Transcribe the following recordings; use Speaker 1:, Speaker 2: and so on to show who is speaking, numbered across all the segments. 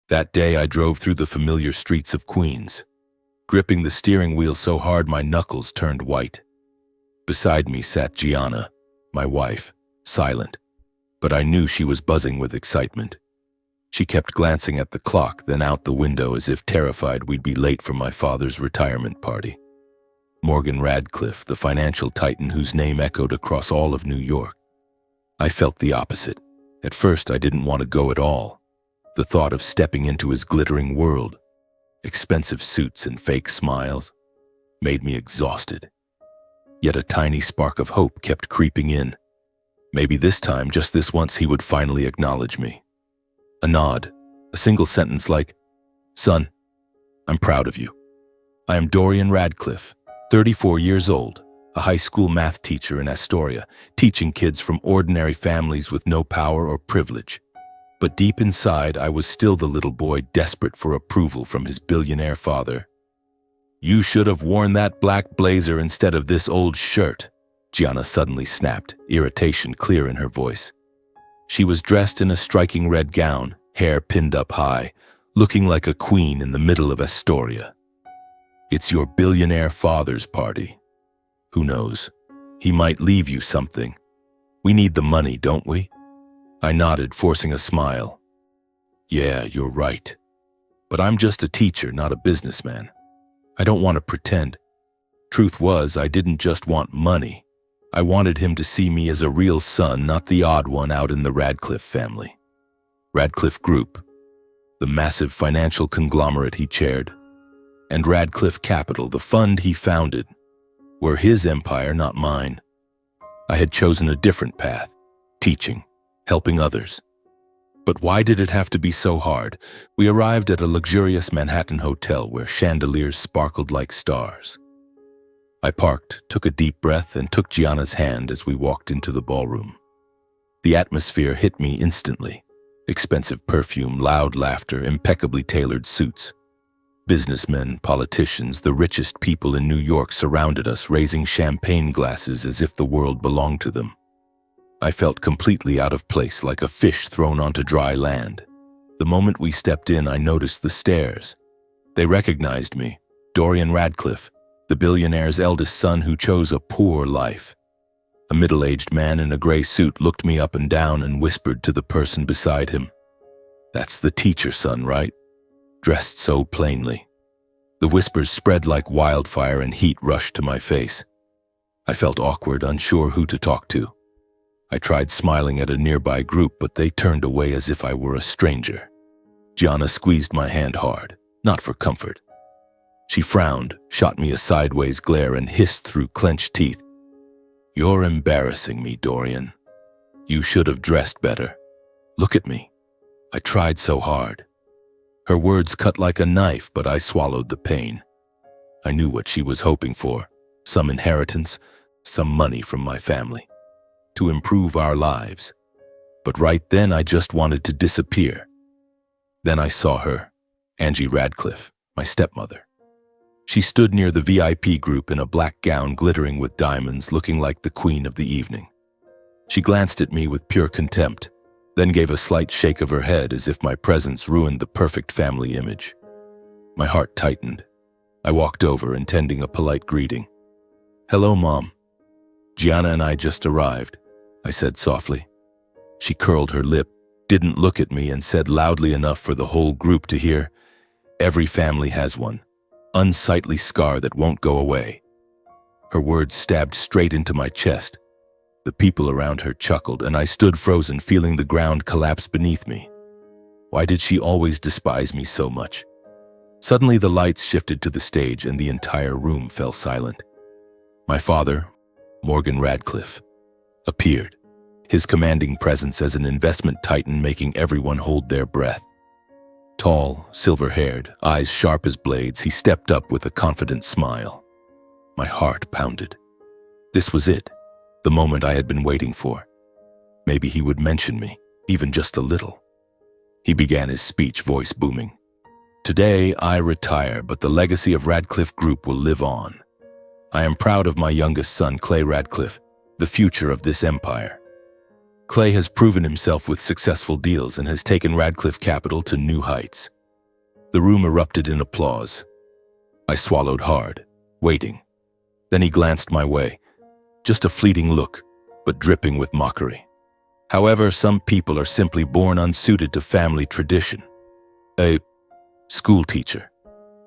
Speaker 1: That day I drove through the familiar streets of Queens, gripping the steering wheel so hard my knuckles turned white. Beside me sat Gianna, my wife, silent, but I knew she was buzzing with excitement. She kept glancing at the clock, then out the window as if terrified we'd be late for my father's retirement party. Morgan Radcliffe, the financial titan whose name echoed across all of New York. I felt the opposite. At first, I didn't want to go at all. The thought of stepping into his glittering world, expensive suits and fake smiles, made me exhausted. Yet a tiny spark of hope kept creeping in. Maybe this time, just this once, he would finally acknowledge me. A nod, a single sentence like, "Son, I'm proud of you. I am Dorian Radcliffe, 34 years old, a high school math teacher in Astoria, teaching kids from ordinary families with no power or privilege. But deep inside, I was still the little boy desperate for approval from his billionaire father. You should have worn that black blazer instead of this old shirt," Gianna suddenly snapped, irritation clear in her voice. She was dressed in a striking red gown, hair pinned up high, looking like a queen in the middle of Astoria. "It's your billionaire father's party. Who knows? He might leave you something. We need the money, don't we?" I nodded, forcing a smile. "Yeah, you're right. But I'm just a teacher, not a businessman. I don't want to pretend. Truth was, I didn't just want money. I wanted him to see me as a real son, not the odd one out in the Radcliffe family. Radcliffe Group, the massive financial conglomerate he chaired, and Radcliffe Capital, the fund he founded, were his empire, not mine. I had chosen a different path, teaching, helping others. But why did it have to be so hard? We arrived at a luxurious Manhattan hotel where chandeliers sparkled like stars. I parked, took a deep breath, and took Gianna's hand as we walked into the ballroom. The atmosphere hit me instantly. Expensive perfume, loud laughter, impeccably tailored suits. Businessmen, politicians, the richest people in New York surrounded us, raising champagne glasses as if the world belonged to them. I felt completely out of place, like a fish thrown onto dry land. The moment we stepped in, I noticed the stares. They recognized me, Dorian Radcliffe, the billionaire's eldest son who chose a poor life. A middle-aged man in a gray suit looked me up and down and whispered to the person beside him, "That's the teacher son, right? Dressed so plainly." The whispers spread like wildfire and heat rushed to my face. I felt awkward, unsure who to talk to. I tried smiling at a nearby group, but they turned away as if I were a stranger. Gianna squeezed my hand hard, not for comfort. She frowned, shot me a sideways glare, and hissed through clenched teeth, "You're embarrassing me, Dorian. You should have dressed better. Look at me. I tried so hard." Her words cut like a knife, but I swallowed the pain. I knew what she was hoping for, some inheritance, some money from my family, to improve our lives. But right then I just wanted to disappear. Then I saw her, Angie Radcliffe, my stepmother. She stood near the VIP group in a black gown glittering with diamonds, looking like the queen of the evening. She glanced at me with pure contempt, then gave a slight shake of her head as if my presence ruined the perfect family image. My heart tightened. I walked over, intending a polite greeting. "Hello, Mom. Gianna and I just arrived," I said softly. She curled her lip, didn't look at me, and said loudly enough for the whole group to hear, "Every family has one. Unsightly scar that won't go away." Her words stabbed straight into my chest. The people around her chuckled, and I stood frozen, feeling the ground collapse beneath me. Why did she always despise me so much? Suddenly the lights shifted to the stage and the entire room fell silent. My father, Morgan Radcliffe, appeared, his commanding presence as an investment titan making everyone hold their breath. Tall, silver-haired, eyes sharp as blades, he stepped up with a confident smile. My heart pounded. This was it, the moment I had been waiting for. Maybe he would mention me, even just a little. He began his speech, voice booming. "Today I retire, but the legacy of Radcliffe Group will live on. I am proud of my youngest son, Clay Radcliffe, the future of this empire. Clay has proven himself with successful deals and has taken Radcliffe Capital to new heights. The room erupted in applause. I swallowed hard, waiting. Then he glanced my way. Just a fleeting look, but dripping with mockery. However, some people are simply born unsuited to family tradition. A school teacher.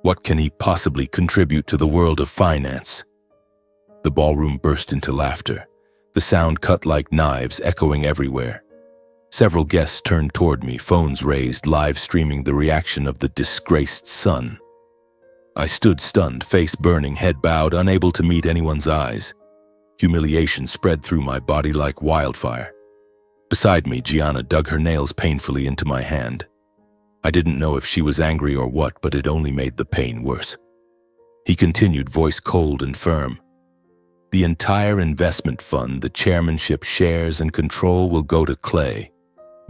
Speaker 1: What can he possibly contribute to the world of finance? The ballroom burst into laughter, the sound cut like knives echoing everywhere. Several guests turned toward me, phones raised, live streaming the reaction of the disgraced son. I stood stunned, face burning, head bowed, unable to meet anyone's eyes. Humiliation spread through my body like wildfire. Beside me, Gianna dug her nails painfully into my hand. I didn't know if she was angry or what, but it only made the pain worse. He continued, voice cold and firm. The entire investment fund, the chairmanship, shares, and control will go to Clay,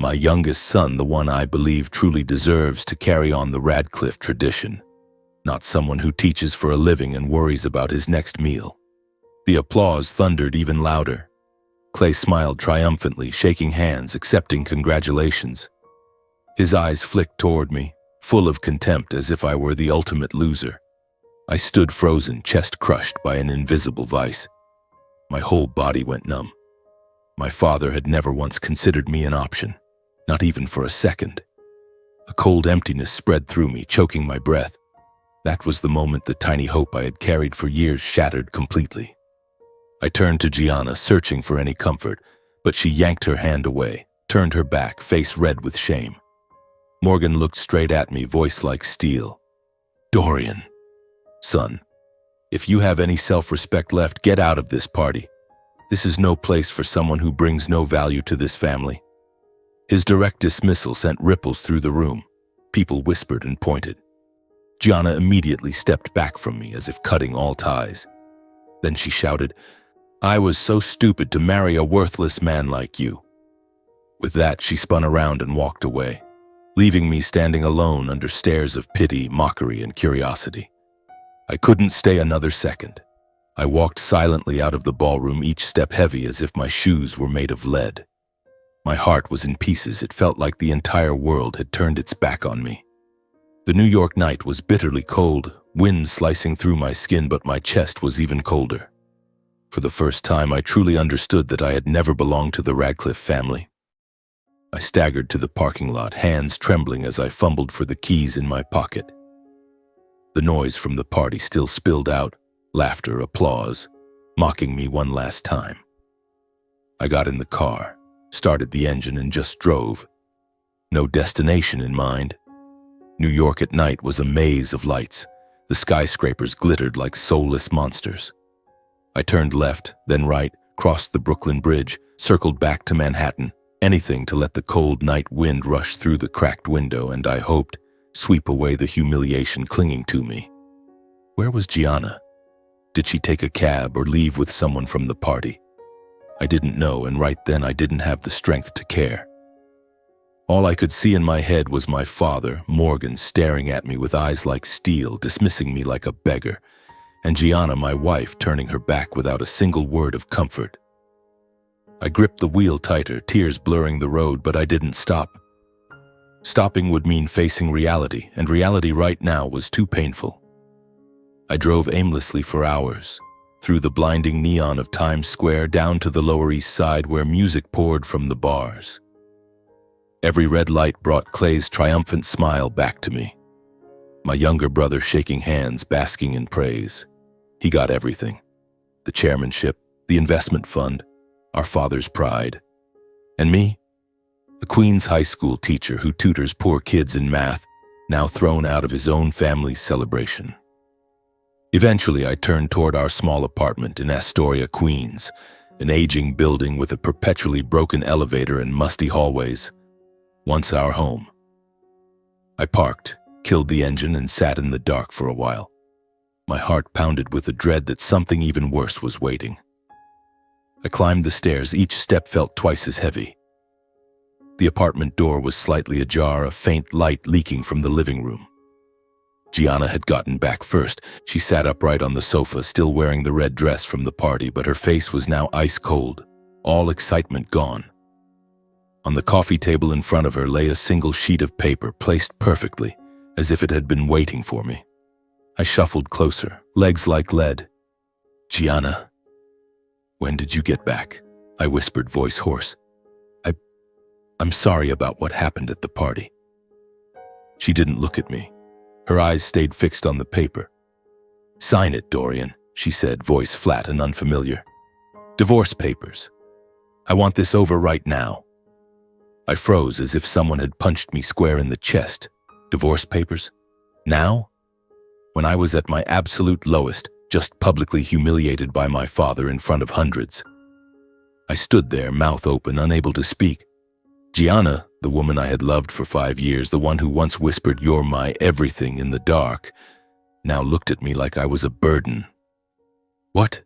Speaker 1: my youngest son, the one I believe truly deserves to carry on the Radcliffe tradition, not someone who teaches for a living and worries about his next meal. The applause thundered even louder. Clay smiled triumphantly, shaking hands, accepting congratulations. His eyes flicked toward me, full of contempt, as if I were the ultimate loser. I stood frozen, chest crushed by an invisible vice. My whole body went numb. My father had never once considered me an option, not even for a second. A cold emptiness spread through me, choking my breath. That was the moment the tiny hope I had carried for years shattered completely. I turned to Gianna, searching for any comfort, but she yanked her hand away, turned her back, face red with shame. Morgan looked straight at me, voice like steel. Dorian, son, if you have any self-respect left, get out of this party. This is no place for someone who brings no value to this family. His direct dismissal sent ripples through the room. People whispered and pointed. Gianna immediately stepped back from me as if cutting all ties. Then she shouted, I was so stupid to marry a worthless man like you. With that, she spun around and walked away, leaving me standing alone under stares of pity, mockery, and curiosity. I couldn't stay another second. I walked silently out of the ballroom, each step heavy as if my shoes were made of lead. My heart was in pieces. It felt like the entire world had turned its back on me. The New York night was bitterly cold, wind slicing through my skin, but my chest was even colder. For the first time, I truly understood that I had never belonged to the Radcliffe family. I staggered to the parking lot, hands trembling as I fumbled for the keys in my pocket. The noise from the party still spilled out, laughter, applause, mocking me one last time. I got in the car, started the engine, and just drove. No destination in mind. New York at night was a maze of lights. The skyscrapers glittered like soulless monsters. I turned left, then right, crossed the Brooklyn Bridge, circled back to Manhattan, anything to let the cold night wind rush through the cracked window and, I hoped, sweep away the humiliation clinging to me. Where was Gianna? Did she take a cab or leave with someone from the party? I didn't know, and right then I didn't have the strength to care. All I could see in my head was my father, Morgan, staring at me with eyes like steel, dismissing me like a beggar, and Gianna, my wife, turning her back without a single word of comfort. I gripped the wheel tighter, tears blurring the road, but I didn't stop. Stopping would mean facing reality, and reality right now was too painful. I drove aimlessly for hours, through the blinding neon of Times Square down to the Lower East Side where music poured from the bars. Every red light brought Clay's triumphant smile back to me. My younger brother shaking hands, basking in praise. He got everything. The chairmanship, the investment fund, our father's pride. And me? A Queens high school teacher who tutors poor kids in math, now thrown out of his own family's celebration. Eventually, I turned toward our small apartment in Astoria, Queens, an aging building with a perpetually broken elevator and musty hallways. Once our home. I parked, killed the engine, and sat in the dark for a while. My heart pounded with the dread that something even worse was waiting. I climbed the stairs, each step felt twice as heavy. The apartment door was slightly ajar, a faint light leaking from the living room. Gianna had gotten back first. She sat upright on the sofa, still wearing the red dress from the party, but her face was now ice cold, all excitement gone. On the coffee table in front of her lay a single sheet of paper placed perfectly, as if it had been waiting for me. I shuffled closer, legs like lead. "Gianna, when did you get back?" I whispered, voice hoarse. I'm sorry about what happened at the party." She didn't look at me. Her eyes stayed fixed on the paper. "Sign it, Dorian," she said, voice flat and unfamiliar. "Divorce papers. I want this over right now." I froze as if someone had punched me square in the chest. Divorce papers? Now? When I was at my absolute lowest, just publicly humiliated by my father in front of hundreds. I stood there, mouth open, unable to speak. Gianna, the woman I had loved for 5 years, the one who once whispered, "You're my everything," in the dark, now looked at me like I was a burden. What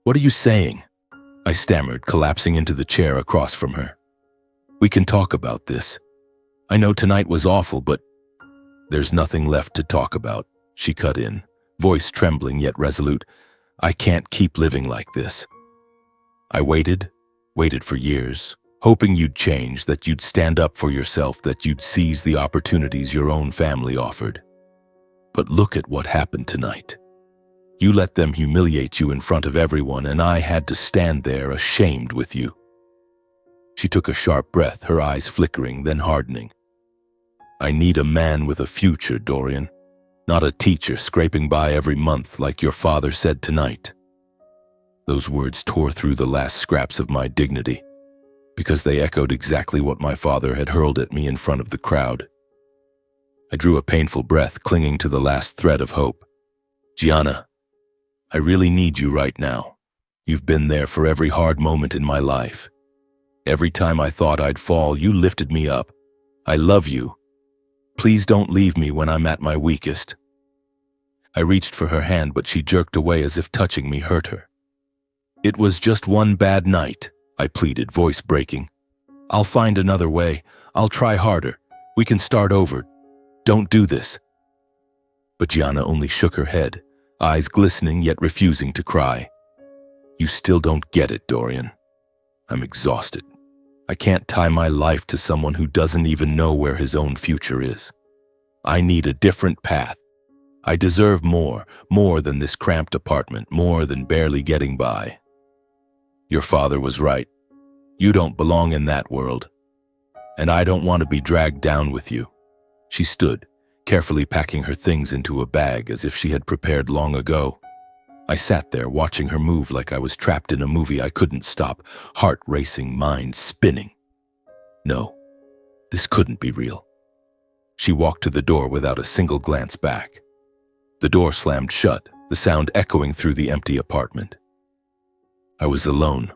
Speaker 1: are you saying?" I stammered, collapsing into the chair across from her. "We can talk about this. I know tonight was awful, but..." "There's nothing left to talk about," she cut in, voice trembling yet resolute. "I can't keep living like this. I waited for years, hoping you'd change, that you'd stand up for yourself, that you'd seize the opportunities your own family offered. But look at what happened tonight. You let them humiliate you in front of everyone, and I had to stand there ashamed with you." She took a sharp breath, her eyes flickering, then hardening. "I need a man with a future, Dorian, not a teacher scraping by every month like your father said tonight." Those words tore through the last scraps of my dignity, because they echoed exactly what my father had hurled at me in front of the crowd. I drew a painful breath, clinging to the last thread of hope. "Gianna, I really need you right now. You've been there for every hard moment in my life. Every time I thought I'd fall, you lifted me up. I love you. Please don't leave me when I'm at my weakest." I reached for her hand, but she jerked away as if touching me hurt her. "It was just one bad night," I pleaded, voice breaking. "I'll find another way. I'll try harder. We can start over. Don't do this." But Gianna only shook her head, eyes glistening yet refusing to cry. "You still don't get it, Dorian. I'm exhausted. I can't tie my life to someone who doesn't even know where his own future is. I need a different path. I deserve more than this cramped apartment, more than barely getting by. Your father was right. You don't belong in that world. And I don't want to be dragged down with you." She stood, carefully packing her things into a bag as if she had prepared long ago. I sat there watching her move like I was trapped in a movie I couldn't stop, heart racing, mind spinning. No, this couldn't be real. She walked to the door without a single glance back. The door slammed shut, the sound echoing through the empty apartment. I was alone.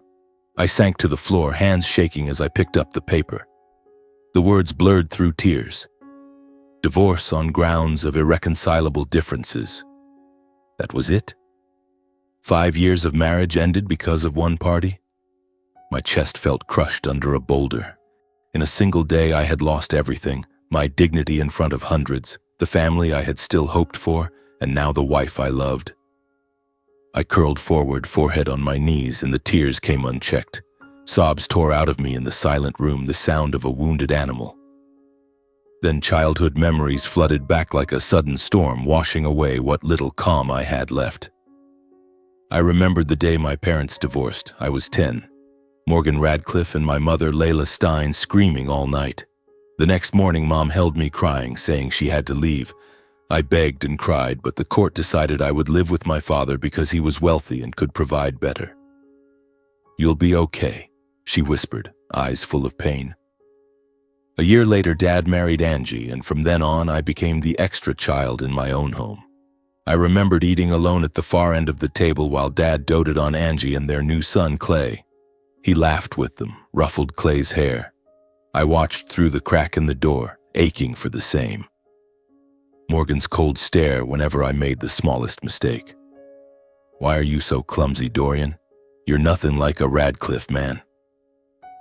Speaker 1: I sank to the floor, hands shaking as I picked up the paper. The words blurred through tears. Divorce on grounds of irreconcilable differences. That was it? 5 years of marriage ended because of one party? My chest felt crushed under a boulder. In a single day I had lost everything, my dignity in front of hundreds, the family I had still hoped for, and now the wife I loved. I curled forward, forehead on my knees, and the tears came unchecked. Sobs tore out of me in the silent room, the sound of a wounded animal. Then childhood memories flooded back like a sudden storm, washing away what little calm I had left. I remembered the day my parents divorced. I was 10. Morgan Radcliffe and my mother, Layla Stein, screaming all night. The next morning, Mom held me crying, saying she had to leave. I begged and cried, but the court decided I would live with my father because he was wealthy and could provide better. "You'll be okay," she whispered, eyes full of pain. A year later, Dad married Angie, and from then on, I became the extra child in my own home. I remembered eating alone at the far end of the table while Dad doted on Angie and their new son, Clay. He laughed with them, ruffled Clay's hair. I watched through the crack in the door, aching for the same. Morgan's cold stare whenever I made the smallest mistake. "Why are you so clumsy, Dorian? You're nothing like a Radcliffe man."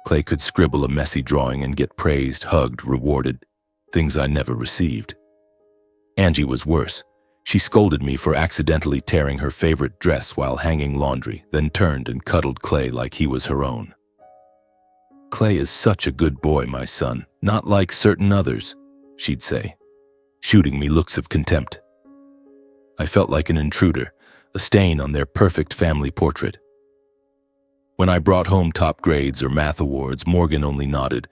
Speaker 1: Clay could scribble a messy drawing and get praised, hugged, rewarded, things I never received. Angie was worse. She scolded me for accidentally tearing her favorite dress while hanging laundry, then turned and cuddled Clay like he was her own. "Clay is such a good boy, my son, not like certain others," she'd say. shooting me looks of contempt. I felt like an intruder, a stain on their perfect family portrait. When I brought home top grades or math awards, Morgan only nodded.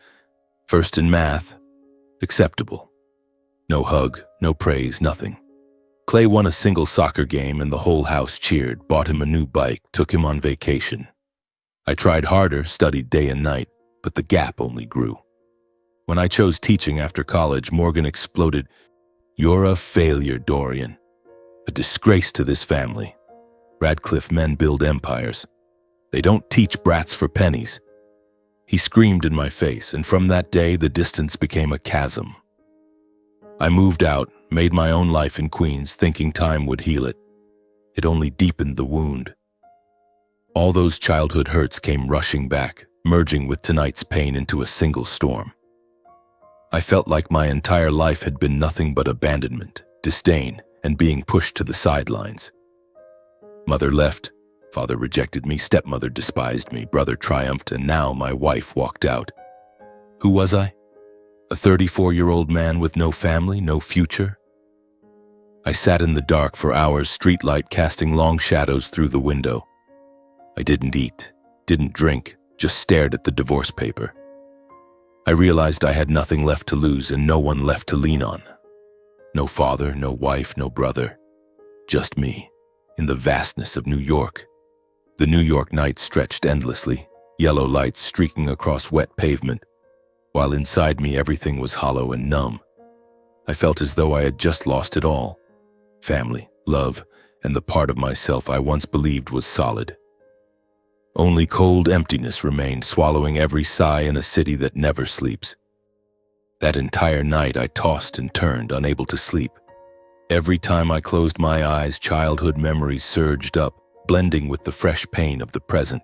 Speaker 1: First in math, acceptable. No hug, no praise, nothing. Clay won a single soccer game and the whole house cheered, bought him a new bike, took him on vacation. I tried harder, studied day and night, but the gap only grew. When I chose teaching after college, Morgan exploded. "You're a failure, Dorian. A disgrace to this family. Radcliffe men build empires. They don't teach brats for pennies." He screamed in my face, and from that day, the distance became a chasm. I moved out, made my own life in Queens, thinking time would heal it. It only deepened the wound. All those childhood hurts came rushing back, merging with tonight's pain into a single storm. I felt like my entire life had been nothing but abandonment, disdain, and being pushed to the sidelines. Mother left, father rejected me, stepmother despised me, brother triumphed, and now my wife walked out. Who was I? A 34-year-old man with no family, no future? I sat in the dark for hours, streetlight casting long shadows through the window. I didn't eat, didn't drink, just stared at the divorce paper. I realized I had nothing left to lose and no one left to lean on. No father, no wife, no brother. Just me, in the vastness of New York. The New York night stretched endlessly, yellow lights streaking across wet pavement, while inside me everything was hollow and numb. I felt as though I had just lost it all. Family, love, and the part of myself I once believed was solid. Only cold emptiness remained, swallowing every sigh in a city that never sleeps. That entire night I tossed and turned, unable to sleep. Every time I closed my eyes, childhood memories surged up, blending with the fresh pain of the present.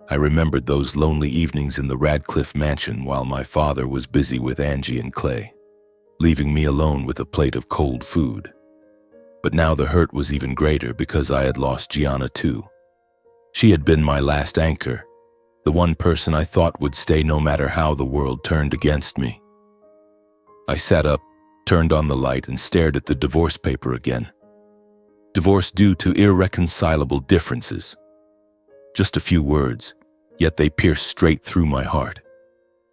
Speaker 1: I remembered those lonely evenings in the Radcliffe mansion while my father was busy with Angie and Clay, leaving me alone with a plate of cold food. But now the hurt was even greater because I had lost Gianna too. She had been my last anchor, the one person I thought would stay no matter how the world turned against me. I sat up, turned on the light, and stared at the divorce paper again. Divorce due to irreconcilable differences. Just a few words, yet they pierced straight through my heart.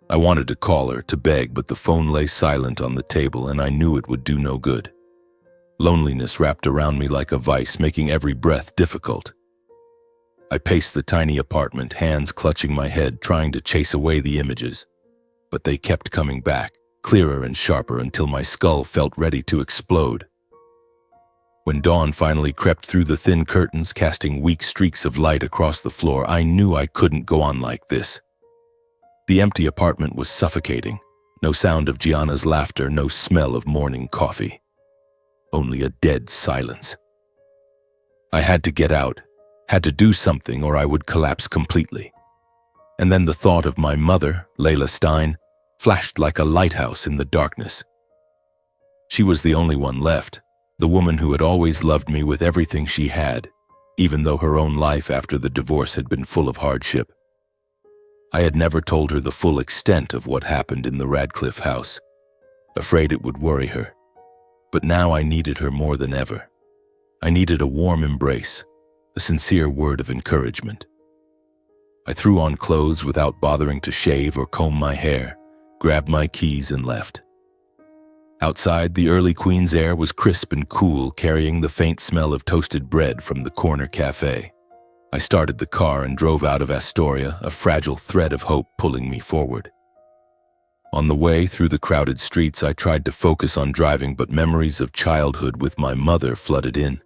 Speaker 1: I wanted to call her, to beg, but the phone lay silent on the table and I knew it would do no good. Loneliness wrapped around me like a vice, making every breath difficult. I paced the tiny apartment, hands clutching my head, trying to chase away the images. But they kept coming back, clearer and sharper, until my skull felt ready to explode. When dawn finally crept through the thin curtains, casting weak streaks of light across the floor, I knew I couldn't go on like this. The empty apartment was suffocating. No sound of Gianna's laughter, no smell of morning coffee. Only a dead silence. I had to get out, had to do something, or I would collapse completely. And then the thought of my mother, Layla Stein, flashed like a lighthouse in the darkness. She was the only one left, the woman who had always loved me with everything she had, even though her own life after the divorce had been full of hardship. I had never told her the full extent of what happened in the Radcliffe house, afraid it would worry her. But now I needed her more than ever. I needed a warm embrace, a sincere word of encouragement. I threw on clothes without bothering to shave or comb my hair, grabbed my keys and left. Outside, the early Queens air was crisp and cool, carrying the faint smell of toasted bread from the corner cafe. I started the car and drove out of Astoria, a fragile thread of hope pulling me forward. On the way through the crowded streets, I tried to focus on driving, but memories of childhood with my mother flooded in,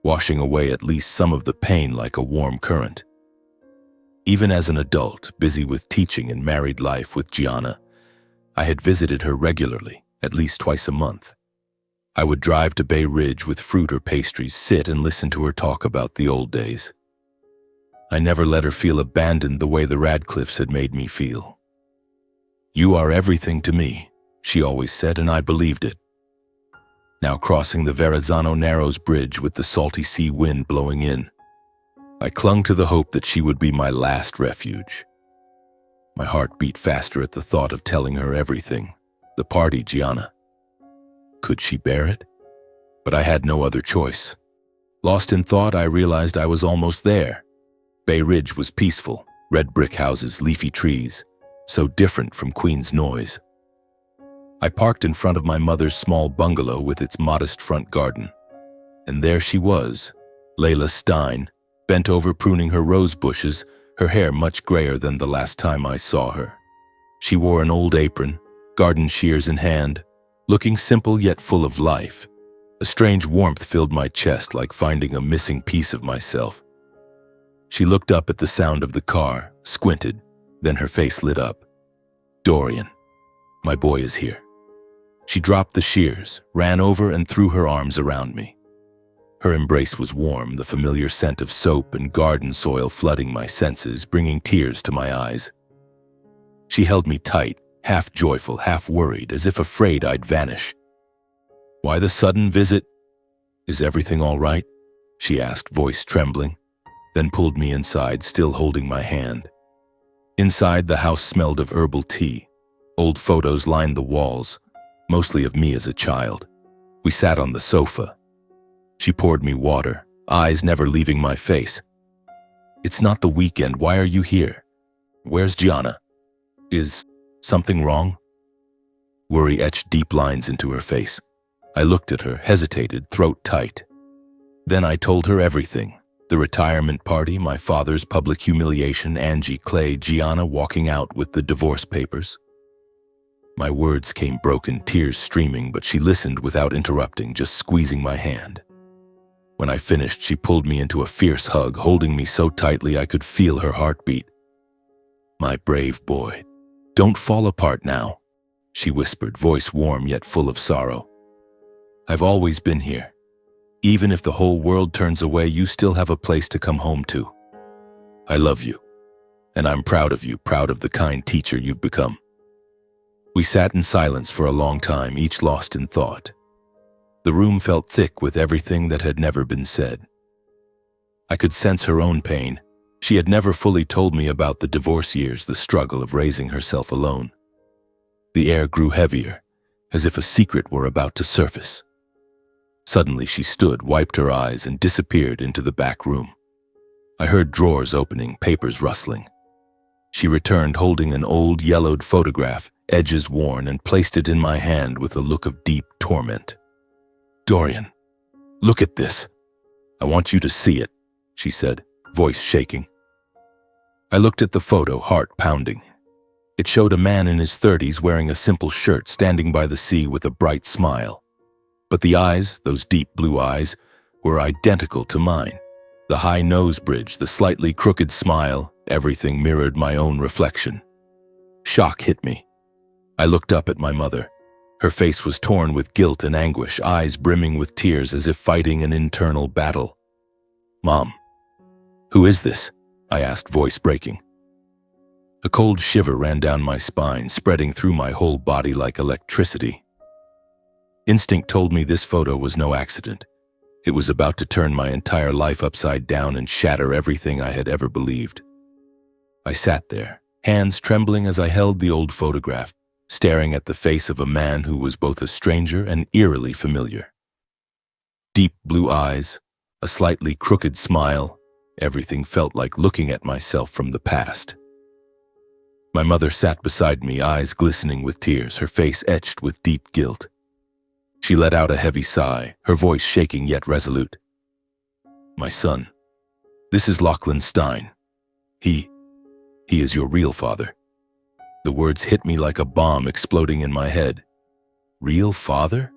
Speaker 1: washing away at least some of the pain like a warm current. Even as an adult, busy with teaching and married life with Gianna, I had visited her regularly, at least twice a month. I would drive to Bay Ridge with fruit or pastries, sit and listen to her talk about the old days. I never let her feel abandoned the way the Radcliffes had made me feel. "You are everything to me," she always said, and I believed it. Now crossing the Verrazano Narrows Bridge with the salty sea wind blowing in, I clung to the hope that she would be my last refuge. My heart beat faster at the thought of telling her everything. The party, Gianna. Could she bear it? But I had no other choice. Lost in thought, I realized I was almost there. Bay Ridge was peaceful, red brick houses, leafy trees, so different from Queens' noise. I parked in front of my mother's small bungalow with its modest front garden. And there she was, Layla Stein, bent over pruning her rose bushes, her hair much grayer than the last time I saw her. She wore an old apron, garden shears in hand, looking simple yet full of life. A strange warmth filled my chest, like finding a missing piece of myself. She looked up at the sound of the car, squinted, then her face lit up. "Dorian, my boy is here." She dropped the shears, ran over and threw her arms around me. Her embrace was warm, the familiar scent of soap and garden soil flooding my senses, bringing tears to my eyes. She held me tight, half joyful, half worried, as if afraid I'd vanish. "Why the sudden visit? Is everything all right?" she asked, voice trembling, then pulled me inside, still holding my hand. Inside, the house smelled of herbal tea. Old photos lined the walls, mostly of me as a child. We sat on the sofa. She poured me water, eyes never leaving my face. "It's not the weekend. Why are you here? Where's Gianna? Is something wrong?" Worry etched deep lines into her face. I looked at her, hesitated, throat tight. Then I told her everything. The retirement party, my father's public humiliation, Angie Clay, Gianna walking out with the divorce papers. My words came broken, tears streaming, but she listened without interrupting, just squeezing my hand. When I finished, she pulled me into a fierce hug, holding me so tightly I could feel her heartbeat. "My brave boy, don't fall apart now," she whispered, voice warm yet full of sorrow. "I've always been here. Even if the whole world turns away, you still have a place to come home to. I love you, and I'm proud of you, proud of the kind teacher you've become." We sat in silence for a long time, each lost in thought. The room felt thick with everything that had never been said. I could sense her own pain. She had never fully told me about the divorce years, the struggle of raising herself alone. The air grew heavier, as if a secret were about to surface. Suddenly she stood, wiped her eyes, and disappeared into the back room. I heard drawers opening, papers rustling. She returned holding an old, yellowed photograph, edges worn, and placed it in my hand with a look of deep torment. "Dorian, look at this. I want you to see it," she said, voice shaking. I looked at the photo, heart pounding. It showed a man in his 30s wearing a simple shirt, standing by the sea with a bright smile. But the eyes, those deep blue eyes, were identical to mine. The high nose bridge, the slightly crooked smile, everything mirrored my own reflection. Shock hit me. I looked up at my mother. Her face was torn with guilt and anguish, eyes brimming with tears as if fighting an internal battle. "Mom, who is this?" I asked, voice breaking. A cold shiver ran down my spine, spreading through my whole body like electricity. Instinct told me this photo was no accident. It was about to turn my entire life upside down and shatter everything I had ever believed. I sat there, hands trembling as I held the old photograph, staring at the face of a man who was both a stranger and eerily familiar. Deep blue eyes, a slightly crooked smile, everything felt like looking at myself from the past. My mother sat beside me, eyes glistening with tears, her face etched with deep guilt. She let out a heavy sigh, her voice shaking yet resolute. "My son, this is Lachlan Stein. He is your real father." The words hit me like a bomb exploding in my head. Real father?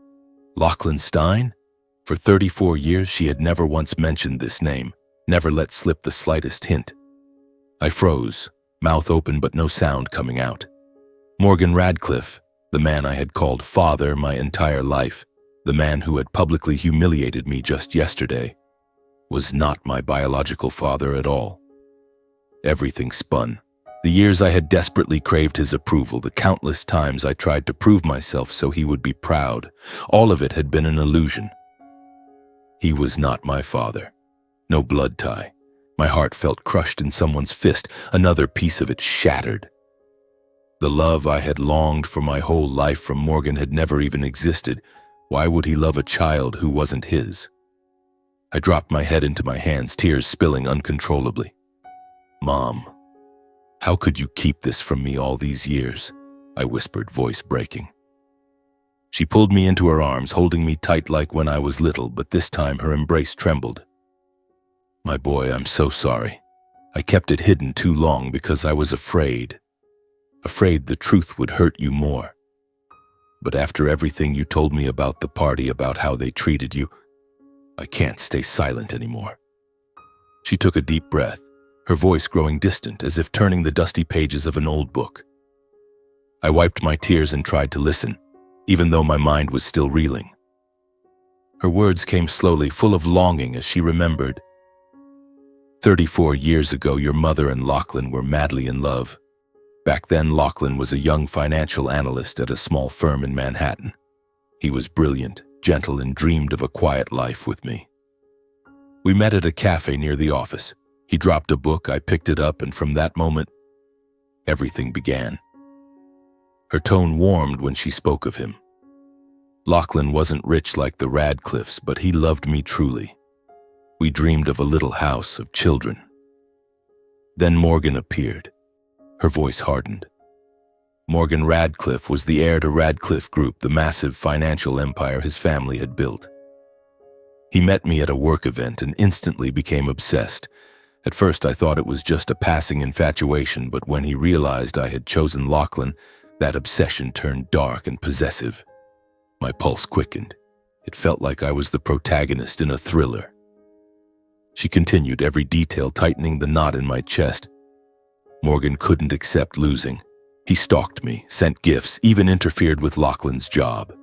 Speaker 1: Lachlan Stein? For 34 years, she had never once mentioned this name, never let slip the slightest hint. I froze, mouth open but no sound coming out. Morgan Radcliffe, the man I had called father my entire life, the man who had publicly humiliated me just yesterday, was not my biological father at all. Everything spun. The years I had desperately craved his approval, the countless times I tried to prove myself so he would be proud, all of it had been an illusion. He was not my father. No blood tie. My heart felt crushed in someone's fist, another piece of it shattered. The love I had longed for my whole life from Morgan had never even existed. Why would he love a child who wasn't his? I dropped my head into my hands, tears spilling uncontrollably. Mom, how could you keep this from me all these years? I whispered, voice breaking. She pulled me into her arms, holding me tight like when I was little, but this time her embrace trembled. My boy, I'm so sorry. I kept it hidden too long because I was afraid the truth would hurt you more. But after everything you told me about the party, about how they treated you, I can't stay silent anymore. She took a deep breath, her voice growing distant, as if turning the dusty pages of an old book. I wiped my tears and tried to listen, even though my mind was still reeling. Her words came slowly, full of longing as she remembered. 34 years ago, your mother and Lachlan were madly in love. Back then, Lachlan was a young financial analyst at a small firm in Manhattan. He was brilliant, gentle, and dreamed of a quiet life with me. We met at a cafe near the office. He dropped a book, I picked it up, and from that moment, everything began. Her tone warmed when she spoke of him. Lachlan wasn't rich like the Radcliffes, but he loved me truly. We dreamed of a little house, of children. Then Morgan appeared. Her voice hardened. Morgan Radcliffe was the heir to Radcliffe Group, the massive financial empire his family had built. He met me at a work event and instantly became obsessed. At first I thought it was just a passing infatuation, but when he realized I had chosen Lachlan, that obsession turned dark and possessive. My pulse quickened. It felt like I was the protagonist in a thriller. She continued, every detail tightening the knot in my chest. Morgan couldn't accept losing. He stalked me, sent gifts, even interfered with Lachlan's job.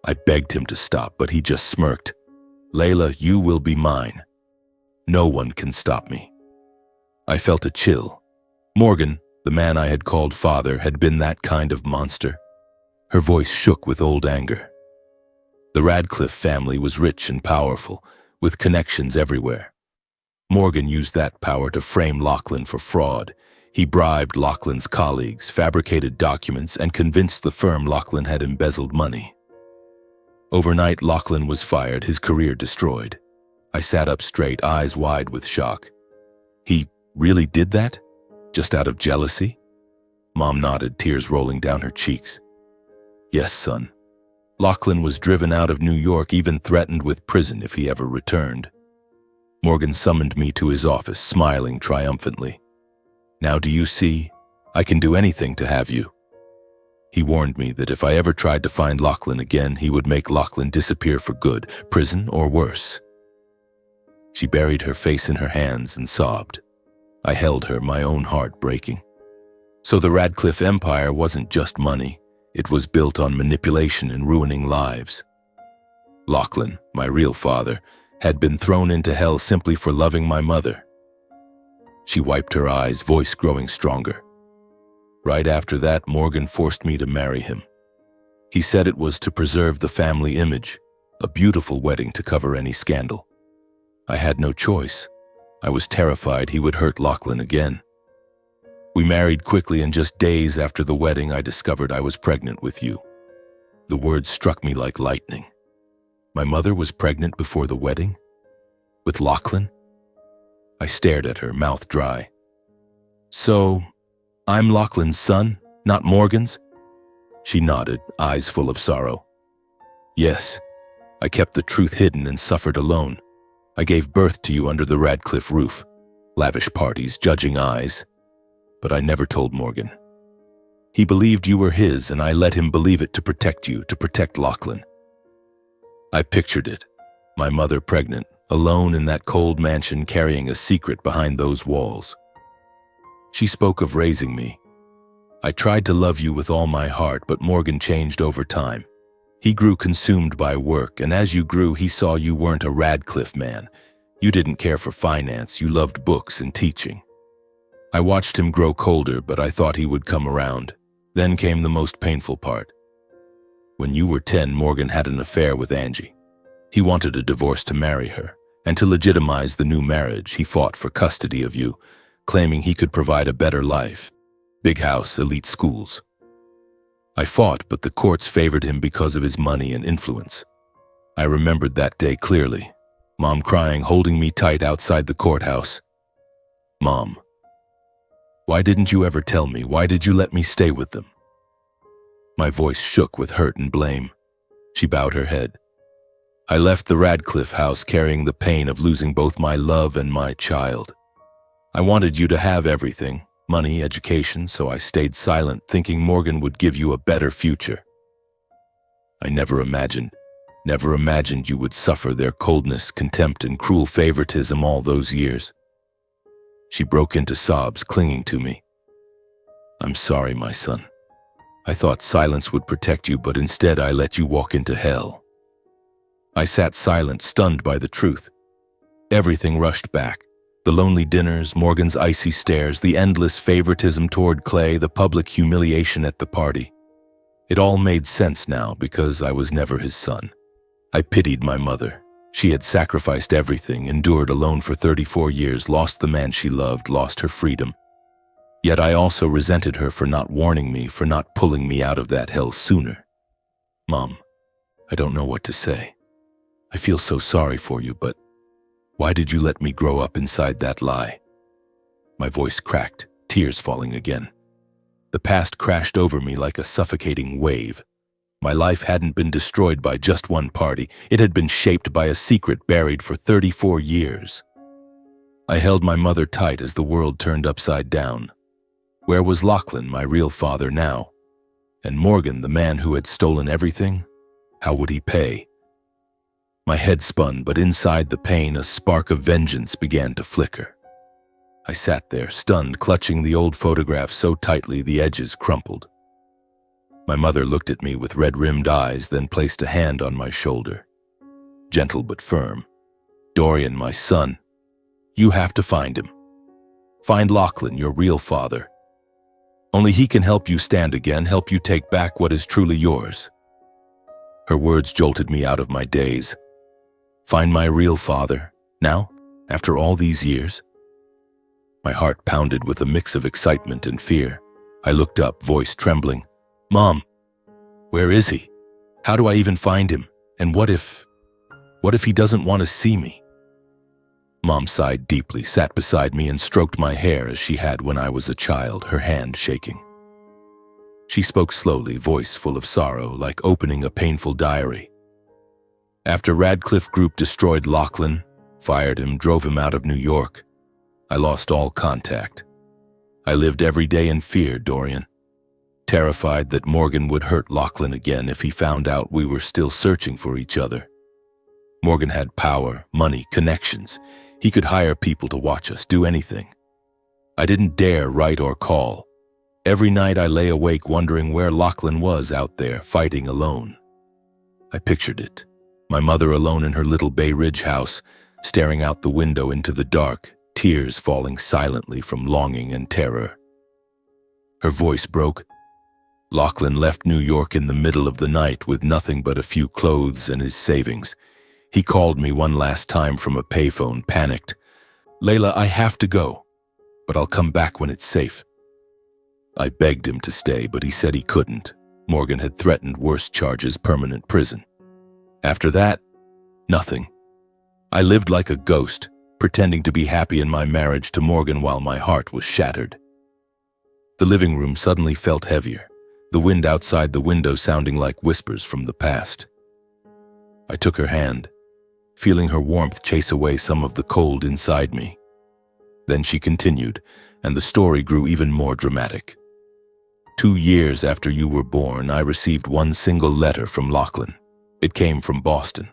Speaker 1: I begged him to stop, but he just smirked. Layla, you will be mine. No one can stop me. I felt a chill. Morgan, the man I had called father, had been that kind of monster. Her voice shook with old anger. The Radcliffe family was rich and powerful, with connections everywhere. Morgan used that power to frame Lachlan for fraud. He bribed Lachlan's colleagues, fabricated documents, and convinced the firm Lachlan had embezzled money. Overnight, Lachlan was fired, his career destroyed. I sat up straight, eyes wide with shock. He really did that? Just out of jealousy? Mom nodded, tears rolling down her cheeks. Yes, son. Lachlan was driven out of New York, even threatened with prison if he ever returned. Morgan summoned me to his office, smiling triumphantly. Now do you see? I can do anything to have you. He warned me that if I ever tried to find Lachlan again, he would make Lachlan disappear for good, prison or worse. She buried her face in her hands and sobbed. I held her, my own heart breaking. So the Radcliffe empire wasn't just money. It was built on manipulation and ruining lives. Lachlan, my real father, had been thrown into hell simply for loving my mother. She wiped her eyes, voice growing stronger. Right after that, Morgan forced me to marry him. He said it was to preserve the family image, a beautiful wedding to cover any scandal. I had no choice. I was terrified he would hurt Lachlan again. We married quickly, and just days after the wedding, I discovered I was pregnant with you. The words struck me like lightning. My mother was pregnant before the wedding? With Lachlan? I stared at her, mouth dry. So, I'm Lachlan's son, not Morgan's? She nodded, eyes full of sorrow. Yes, I kept the truth hidden and suffered alone. I gave birth to you under the Radcliffe roof, lavish parties, judging eyes. But I never told Morgan. He believed you were his, and I let him believe it to protect you, to protect Lachlan. I pictured it, my mother pregnant, alone in that cold mansion, carrying a secret behind those walls. She spoke of raising me. I tried to love you with all my heart, but Morgan changed over time. He grew consumed by work, and as you grew, he saw you weren't a Radcliffe man. You didn't care for finance, you loved books and teaching. I watched him grow colder, but I thought he would come around. Then came the most painful part. When you were 10, Morgan had an affair with Angie. He wanted a divorce to marry her, and to legitimize the new marriage, he fought for custody of you, claiming he could provide a better life. Big house, elite schools. I fought, but the courts favored him because of his money and influence. I remembered that day clearly. Mom crying, holding me tight outside the courthouse. Mom, why didn't you ever tell me? Why did you let me stay with them? My voice shook with hurt and blame. She bowed her head. I left the Radcliffe house carrying the pain of losing both my love and my child. I wanted you to have everything, money, education, so I stayed silent, thinking Morgan would give you a better future. I never imagined you would suffer their coldness, contempt, and cruel favoritism all those years. She broke into sobs, clinging to me. I'm sorry, my son. I thought silence would protect you, but instead I let you walk into hell. I sat silent, stunned by the truth. Everything rushed back. The lonely dinners, Morgan's icy stares, the endless favoritism toward Clay, the public humiliation at the party. It all made sense now because I was never his son. I pitied my mother. She had sacrificed everything, endured alone for 34 years, lost the man she loved, lost her freedom. Yet I also resented her for not warning me, for not pulling me out of that hell sooner. Mom, I don't know what to say. I feel so sorry for you, but why did you let me grow up inside that lie? My voice cracked, tears falling again. The past crashed over me like a suffocating wave. My life hadn't been destroyed by just one party. It had been shaped by a secret buried for 34 years. I held my mother tight as the world turned upside down. Where was Lachlan, my real father, now? And Morgan, the man who had stolen everything? How would he pay? My head spun, but inside the pain, a spark of vengeance began to flicker. I sat there, stunned, clutching the old photograph so tightly the edges crumpled. My mother looked at me with red-rimmed eyes, then placed a hand on my shoulder. Gentle but firm. Dorian, my son, you have to find him. Find Lachlan, your real father. Only he can help you stand again, help you take back what is truly yours. Her words jolted me out of my daze. Find my real father, now, after all these years? My heart pounded with a mix of excitement and fear. I looked up, voice trembling. Mom, where is he? How do I even find him? And what if he doesn't want to see me? Mom sighed deeply, sat beside me and stroked my hair as she had when I was a child, her hand shaking. She spoke slowly, voice full of sorrow, like opening a painful diary. After Radcliffe Group destroyed Lachlan, fired him, drove him out of New York, I lost all contact. I lived every day in fear, Dorian. Terrified that Morgan would hurt Lachlan again if he found out we were still searching for each other. Morgan had power, money, connections. He could hire people to watch us, do anything. I didn't dare write or call. Every night I lay awake wondering where Lachlan was out there, fighting alone. I pictured it. My mother alone in her little Bay Ridge house, staring out the window into the dark, tears falling silently from longing and terror. Her voice broke. Lachlan left New York in the middle of the night with nothing but a few clothes and his savings. He called me one last time from a payphone, panicked. Layla, I have to go, but I'll come back when it's safe. I begged him to stay, but he said he couldn't. Morgan had threatened worse charges, permanent prison. After that, nothing. I lived like a ghost, pretending to be happy in my marriage to Morgan while my heart was shattered. The living room suddenly felt heavier, the wind outside the window sounding like whispers from the past. I took her hand, feeling her warmth chase away some of the cold inside me. Then she continued, and the story grew even more dramatic. 2 years after you were born, I received one single letter from Lachlan. It came from Boston.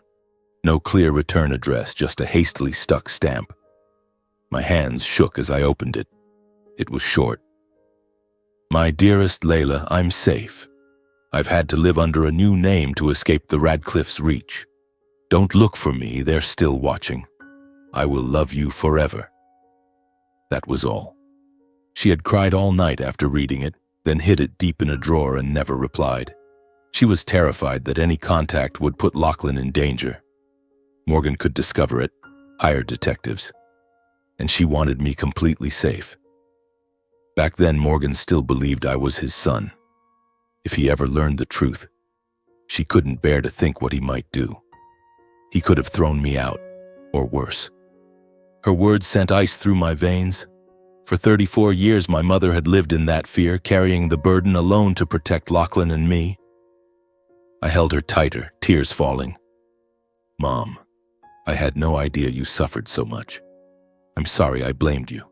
Speaker 1: No clear return address, just a hastily stuck stamp. My hands shook as I opened it. It was short. My dearest Layla, I'm safe. I've had to live under a new name to escape the Radcliffe's reach. Don't look for me, they're still watching. I will love you forever. That was all. She had cried all night after reading it, then hid it deep in a drawer and never replied. She was terrified that any contact would put Lachlan in danger. Morgan could discover it, hire detectives, and she wanted me completely safe. Back then, Morgan still believed I was his son. If he ever learned the truth, she couldn't bear to think what he might do. He could have thrown me out, or worse. Her words sent ice through my veins. For 34 years, my mother had lived in that fear, carrying the burden alone to protect Lachlan and me. I held her tighter, tears falling. "Mom, I had no idea you suffered so much. I'm sorry I blamed you."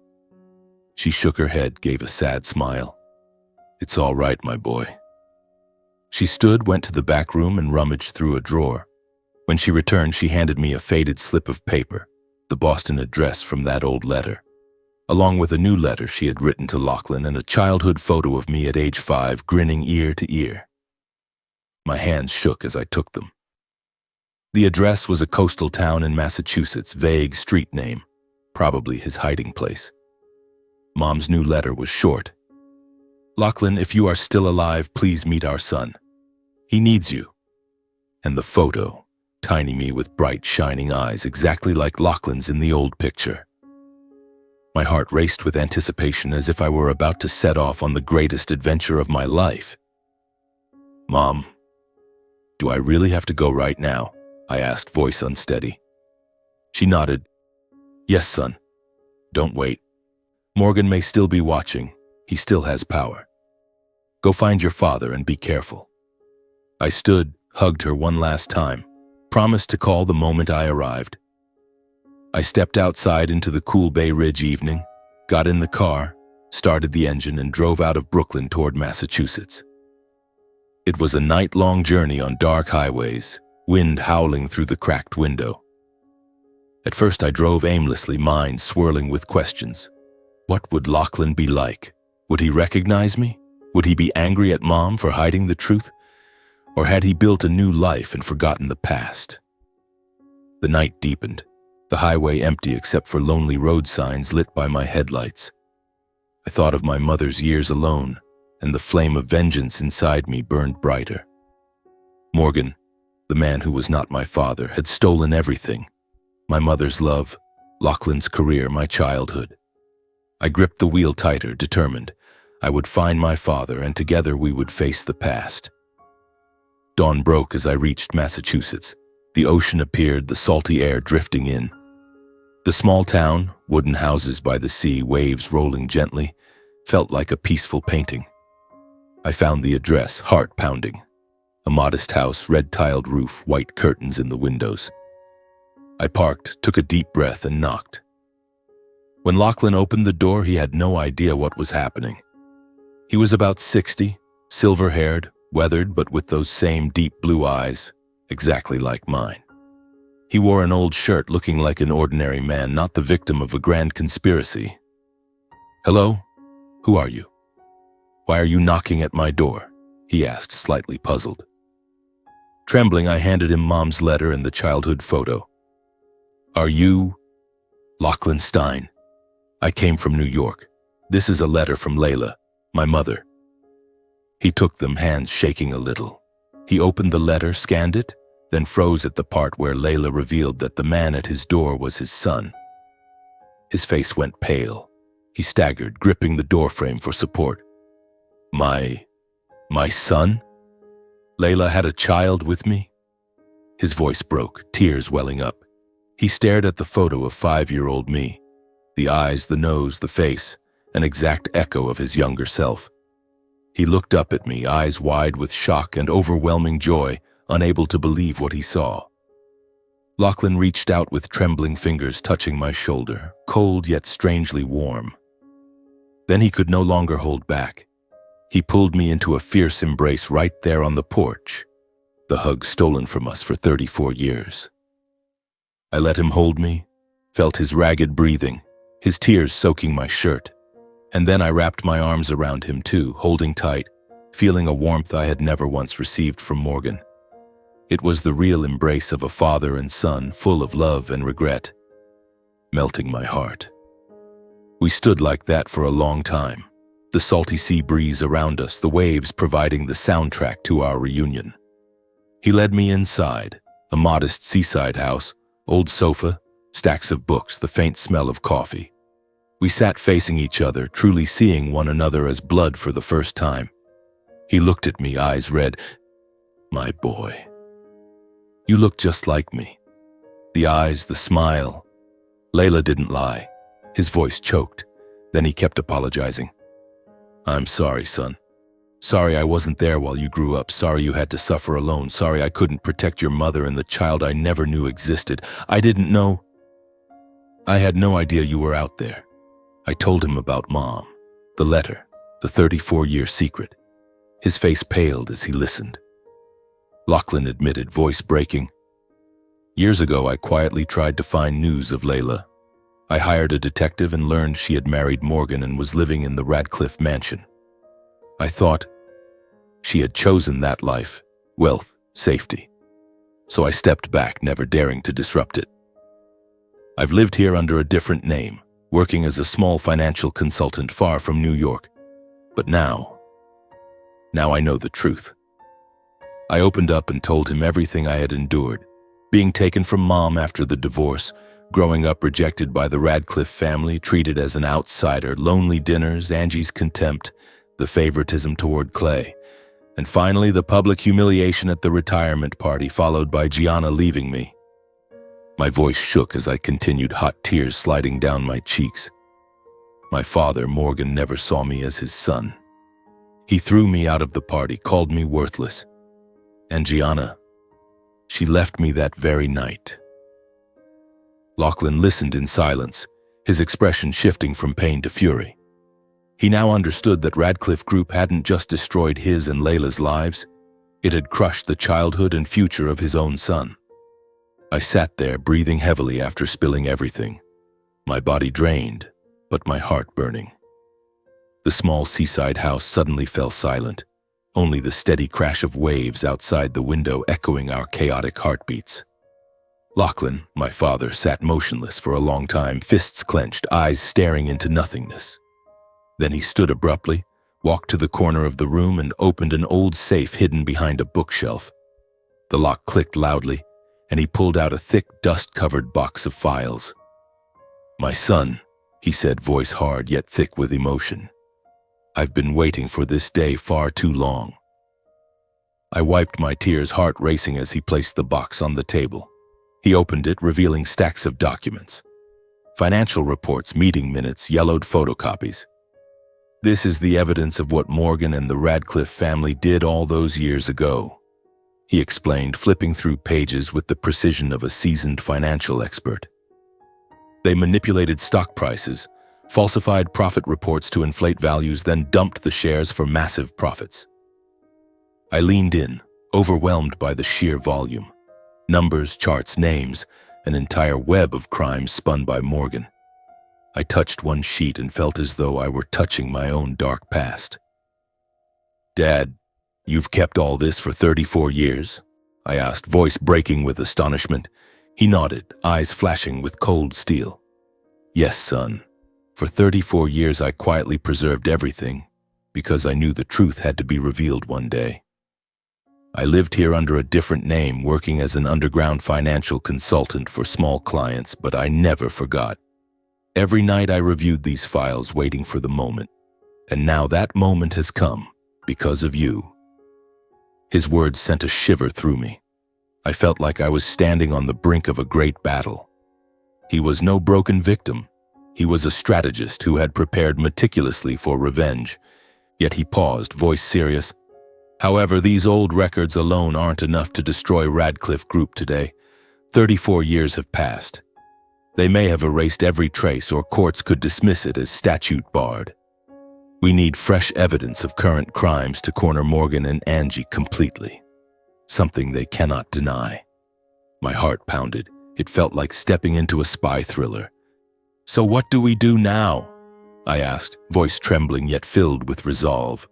Speaker 1: She shook her head, gave a sad smile. "It's all right, my boy." She stood, went to the back room, and rummaged through a drawer. When she returned, she handed me a faded slip of paper, the Boston address from that old letter, along with a new letter she had written to Lachlan and a childhood photo of me at age 5, grinning ear to ear. My hands shook as I took them. The address was a coastal town in Massachusetts, vague street name, probably his hiding place. Mom's new letter was short. "Lachlan, if you are still alive, please meet our son. He needs you." And the photo, tiny me with bright, shining eyes, exactly like Lachlan's in the old picture. My heart raced with anticipation as if I were about to set off on the greatest adventure of my life. "Mom, do I really have to go right now?" I asked, voice unsteady. She nodded. "Yes, son. Don't wait. Morgan may still be watching. He still has power. Go find your father and be careful." I stood, hugged her one last time, promised to call the moment I arrived. I stepped outside into the cool Bay Ridge evening, got in the car, started the engine, and drove out of Brooklyn toward Massachusetts. It was a night-long journey on dark highways, wind howling through the cracked window. At first I drove aimlessly, mind swirling with questions. What would Lachlan be like? Would he recognize me? Would he be angry at Mom for hiding the truth? Or had he built a new life and forgotten the past? The night deepened, the highway empty except for lonely road signs lit by my headlights. I thought of my mother's years alone, and the flame of vengeance inside me burned brighter. Morgan, the man who was not my father, had stolen everything. My mother's love, Lachlan's career, my childhood. I gripped the wheel tighter, determined. I would find my father, and together we would face the past. Dawn broke as I reached Massachusetts. The ocean appeared, the salty air drifting in. The small town, wooden houses by the sea, waves rolling gently, felt like a peaceful painting. I found the address, heart pounding. A modest house, red-tiled roof, white curtains in the windows. I parked, took a deep breath, and knocked. When Lachlan opened the door, he had no idea what was happening. He was about 60, silver-haired, weathered, but with those same deep blue eyes, exactly like mine. He wore an old shirt, looking like an ordinary man, not the victim of a grand conspiracy. "Hello? Who are you? Why are you knocking at my door?" he asked, slightly puzzled. Trembling, I handed him Mom's letter and the childhood photo. "Are you Lachlan Stein? I came from New York. This is a letter from Layla, my mother." He took them, hands shaking a little. He opened the letter, scanned it, then froze at the part where Layla revealed that the man at his door was his son. His face went pale. He staggered, gripping the doorframe for support. My son? Layla had a child with me?" His voice broke, tears welling up. He stared at the photo of 5-year-old me. The eyes, the nose, the face, an exact echo of his younger self. He looked up at me, eyes wide with shock and overwhelming joy, unable to believe what he saw. Lachlan reached out with trembling fingers, touching my shoulder, cold yet strangely warm. Then he could no longer hold back. He pulled me into a fierce embrace right there on the porch, the hug stolen from us for 34 years. I let him hold me, felt his ragged breathing, his tears soaking my shirt. And then I wrapped my arms around him too, holding tight, feeling a warmth I had never once received from Morgan. It was the real embrace of a father and son, full of love and regret, melting my heart. We stood like that for a long time, the salty sea breeze around us, the waves providing the soundtrack to our reunion. He led me inside, a modest seaside house, old sofa, stacks of books, the faint smell of coffee. We sat facing each other, truly seeing one another as blood for the first time. He looked at me, eyes red. My boy, you look just like me. The eyes, the smile. Layla didn't lie. His voice choked. Then he kept apologizing. I'm sorry, son. Sorry I wasn't there while you grew up. Sorry you had to suffer alone. Sorry I couldn't protect your mother and the child I never knew existed. I didn't know. I had no idea you were out there. I told him about Mom, the letter, the 34-year secret. His face paled as he listened. Lachlan admitted, voice breaking. Years ago, I quietly tried to find news of Layla. I hired a detective and learned she had married Morgan and was living in the Radcliffe mansion. I thought she had chosen that life, wealth, safety. So I stepped back, never daring to disrupt it. I've lived here under a different name, working as a small financial consultant far from New York. But now I know the truth. I opened up and told him everything I had endured, being taken from Mom after the divorce, growing up rejected by the Radcliffe family, treated as an outsider, lonely dinners, Angie's contempt, the favoritism toward Clay, and finally the public humiliation at the retirement party, followed by Gianna leaving me. My voice shook as I continued, hot tears sliding down my cheeks. My father, Morgan, never saw me as his son. He threw me out of the party, called me worthless. And Gianna, she left me that very night. Lachlan listened in silence, his expression shifting from pain to fury. He now understood that Radcliffe Group hadn't just destroyed his and Layla's lives, it had crushed the childhood and future of his own son. I sat there, breathing heavily after spilling everything, my body drained, but my heart burning. The small seaside house suddenly fell silent, only the steady crash of waves outside the window echoing our chaotic heartbeats. Lachlan, my father, sat motionless for a long time, fists clenched, eyes staring into nothingness. Then he stood abruptly, walked to the corner of the room and opened an old safe hidden behind a bookshelf. The lock clicked loudly, and he pulled out a thick, dust-covered box of files. My son, he said, voice hard yet thick with emotion. I've been waiting for this day far too long. I wiped my tears, heart racing as he placed the box on the table. He opened it, revealing stacks of documents. Financial reports, meeting minutes, yellowed photocopies. This is the evidence of what Morgan and the Radcliffe family did all those years ago, he explained, flipping through pages with the precision of a seasoned financial expert. They manipulated stock prices, falsified profit reports to inflate values, then dumped the shares for massive profits. I leaned in, overwhelmed by the sheer volume. Numbers, charts, names, an entire web of crimes spun by Morgan. I touched one sheet and felt as though I were touching my own dark past. Dad, you've kept all this for 34 years? I asked, voice breaking with astonishment. He nodded, eyes flashing with cold steel. Yes, son. For 34 years I quietly preserved everything, because I knew the truth had to be revealed one day. I lived here under a different name, working as an underground financial consultant for small clients, but I never forgot. Every night I reviewed these files, waiting for the moment. And now that moment has come, because of you. His words sent a shiver through me. I felt like I was standing on the brink of a great battle. He was no broken victim. He was a strategist who had prepared meticulously for revenge. Yet he paused, voice serious. However, these old records alone aren't enough to destroy Radcliffe Group today. 34 years have passed. They may have erased every trace, or courts could dismiss it as statute barred. We need fresh evidence of current crimes to corner Morgan and Angie completely. Something they cannot deny. My heart pounded. It felt like stepping into a spy thriller. So what do we do now? I asked, voice trembling yet filled with resolve.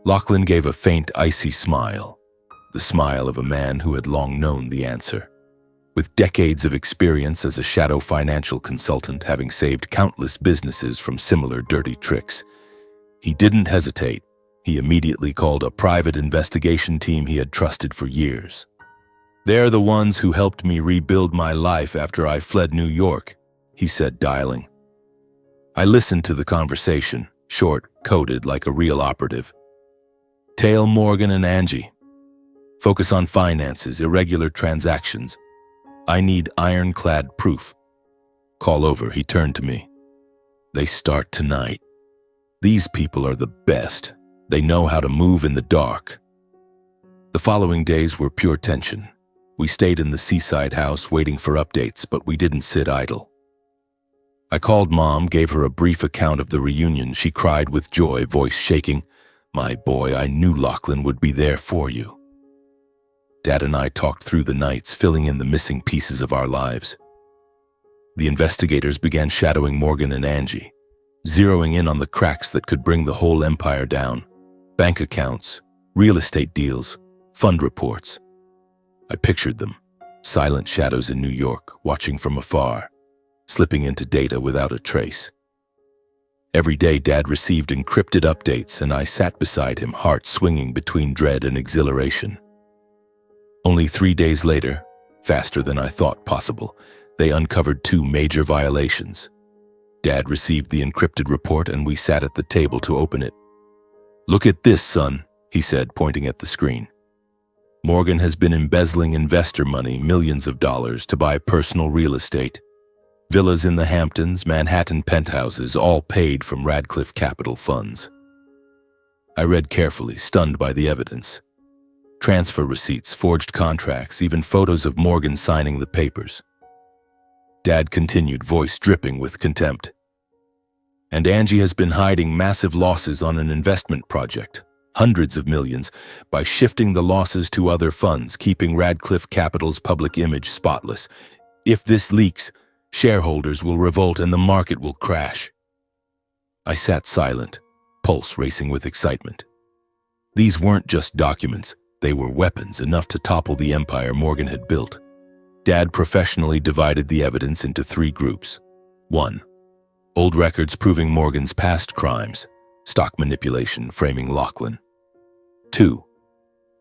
Speaker 1: Lachlan gave a faint, icy smile, the smile of a man who had long known the answer. With decades of experience as a shadow financial consultant, having saved countless businesses from similar dirty tricks, he didn't hesitate. He immediately called a private investigation team he had trusted for years. They're the ones who helped me rebuild my life after I fled New York, he said, dialing. I listened to the conversation, short, coded like a real operative. Tail Morgan and Angie. Focus on finances, irregular transactions. I need ironclad proof. Call over, he turned to me. They start tonight. These people are the best. They know how to move in the dark. The following days were pure tension. We stayed in the seaside house waiting for updates, but we didn't sit idle. I called Mom, gave her a brief account of the reunion. She cried with joy, voice shaking. My boy, I knew Lachlan would be there for you. Dad and I talked through the nights, filling in the missing pieces of our lives. The investigators began shadowing Morgan and Angie, zeroing in on the cracks that could bring the whole empire down. Bank accounts, real estate deals, fund reports. I pictured them, silent shadows in New York, watching from afar, slipping into data without a trace. Every day Dad received encrypted updates, and I sat beside him, heart swinging between dread and exhilaration. Only 3 days later, faster than I thought possible, they uncovered 2 major violations. Dad received the encrypted report, and we sat at the table to open it. Look at this, son, he said, pointing at the screen. Morgan has been embezzling investor money, millions of dollars, to buy personal real estate. Villas in the Hamptons, Manhattan penthouses, all paid from Radcliffe Capital funds. I read carefully, stunned by the evidence. Transfer receipts, forged contracts, even photos of Morgan signing the papers. Dad continued, voice dripping with contempt. And Angie has been hiding massive losses on an investment project, hundreds of millions, by shifting the losses to other funds, keeping Radcliffe Capital's public image spotless. If this leaks, shareholders will revolt and the market will crash. I sat silent, pulse racing with excitement. These weren't just documents, they were weapons, enough to topple the empire Morgan had built. Dad professionally divided the evidence into 3 groups. 1. Old records proving Morgan's past crimes, stock manipulation framing Lachlan. 2.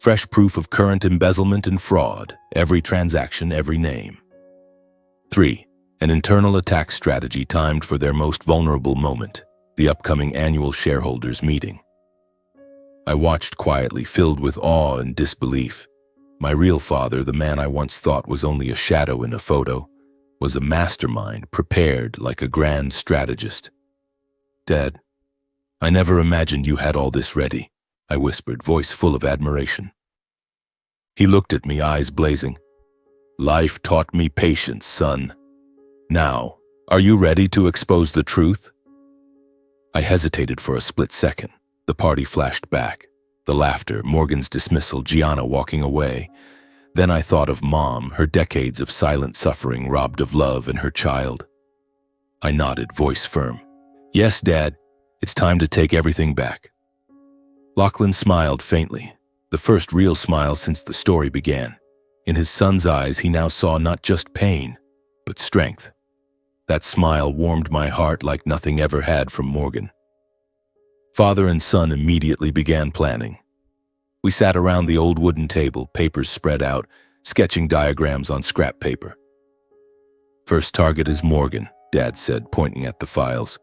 Speaker 1: Fresh proof of current embezzlement and fraud, every transaction, every name. 3. An internal attack strategy timed for their most vulnerable moment, the upcoming annual shareholders' meeting. I watched quietly, filled with awe and disbelief. My real father, the man I once thought was only a shadow in a photo, was a mastermind, prepared like a grand strategist. Dad, I never imagined you had all this ready, I whispered, voice full of admiration. He looked at me, eyes blazing. Life taught me patience, son. Now, are you ready to expose the truth? I hesitated for a split second. The party flashed back. The laughter, Morgan's dismissal, Gianna walking away. Then I thought of Mom, her decades of silent suffering, robbed of love and her child. I nodded, voice firm. Yes, Dad, it's time to take everything back. Lachlan smiled faintly, the first real smile since the story began. In his son's eyes, he now saw not just pain, but strength. That smile warmed my heart like nothing ever had from Morgan. Father and son immediately began planning. We sat around the old wooden table, papers spread out, sketching diagrams on scrap paper. First target is Morgan, Dad said, pointing at the files.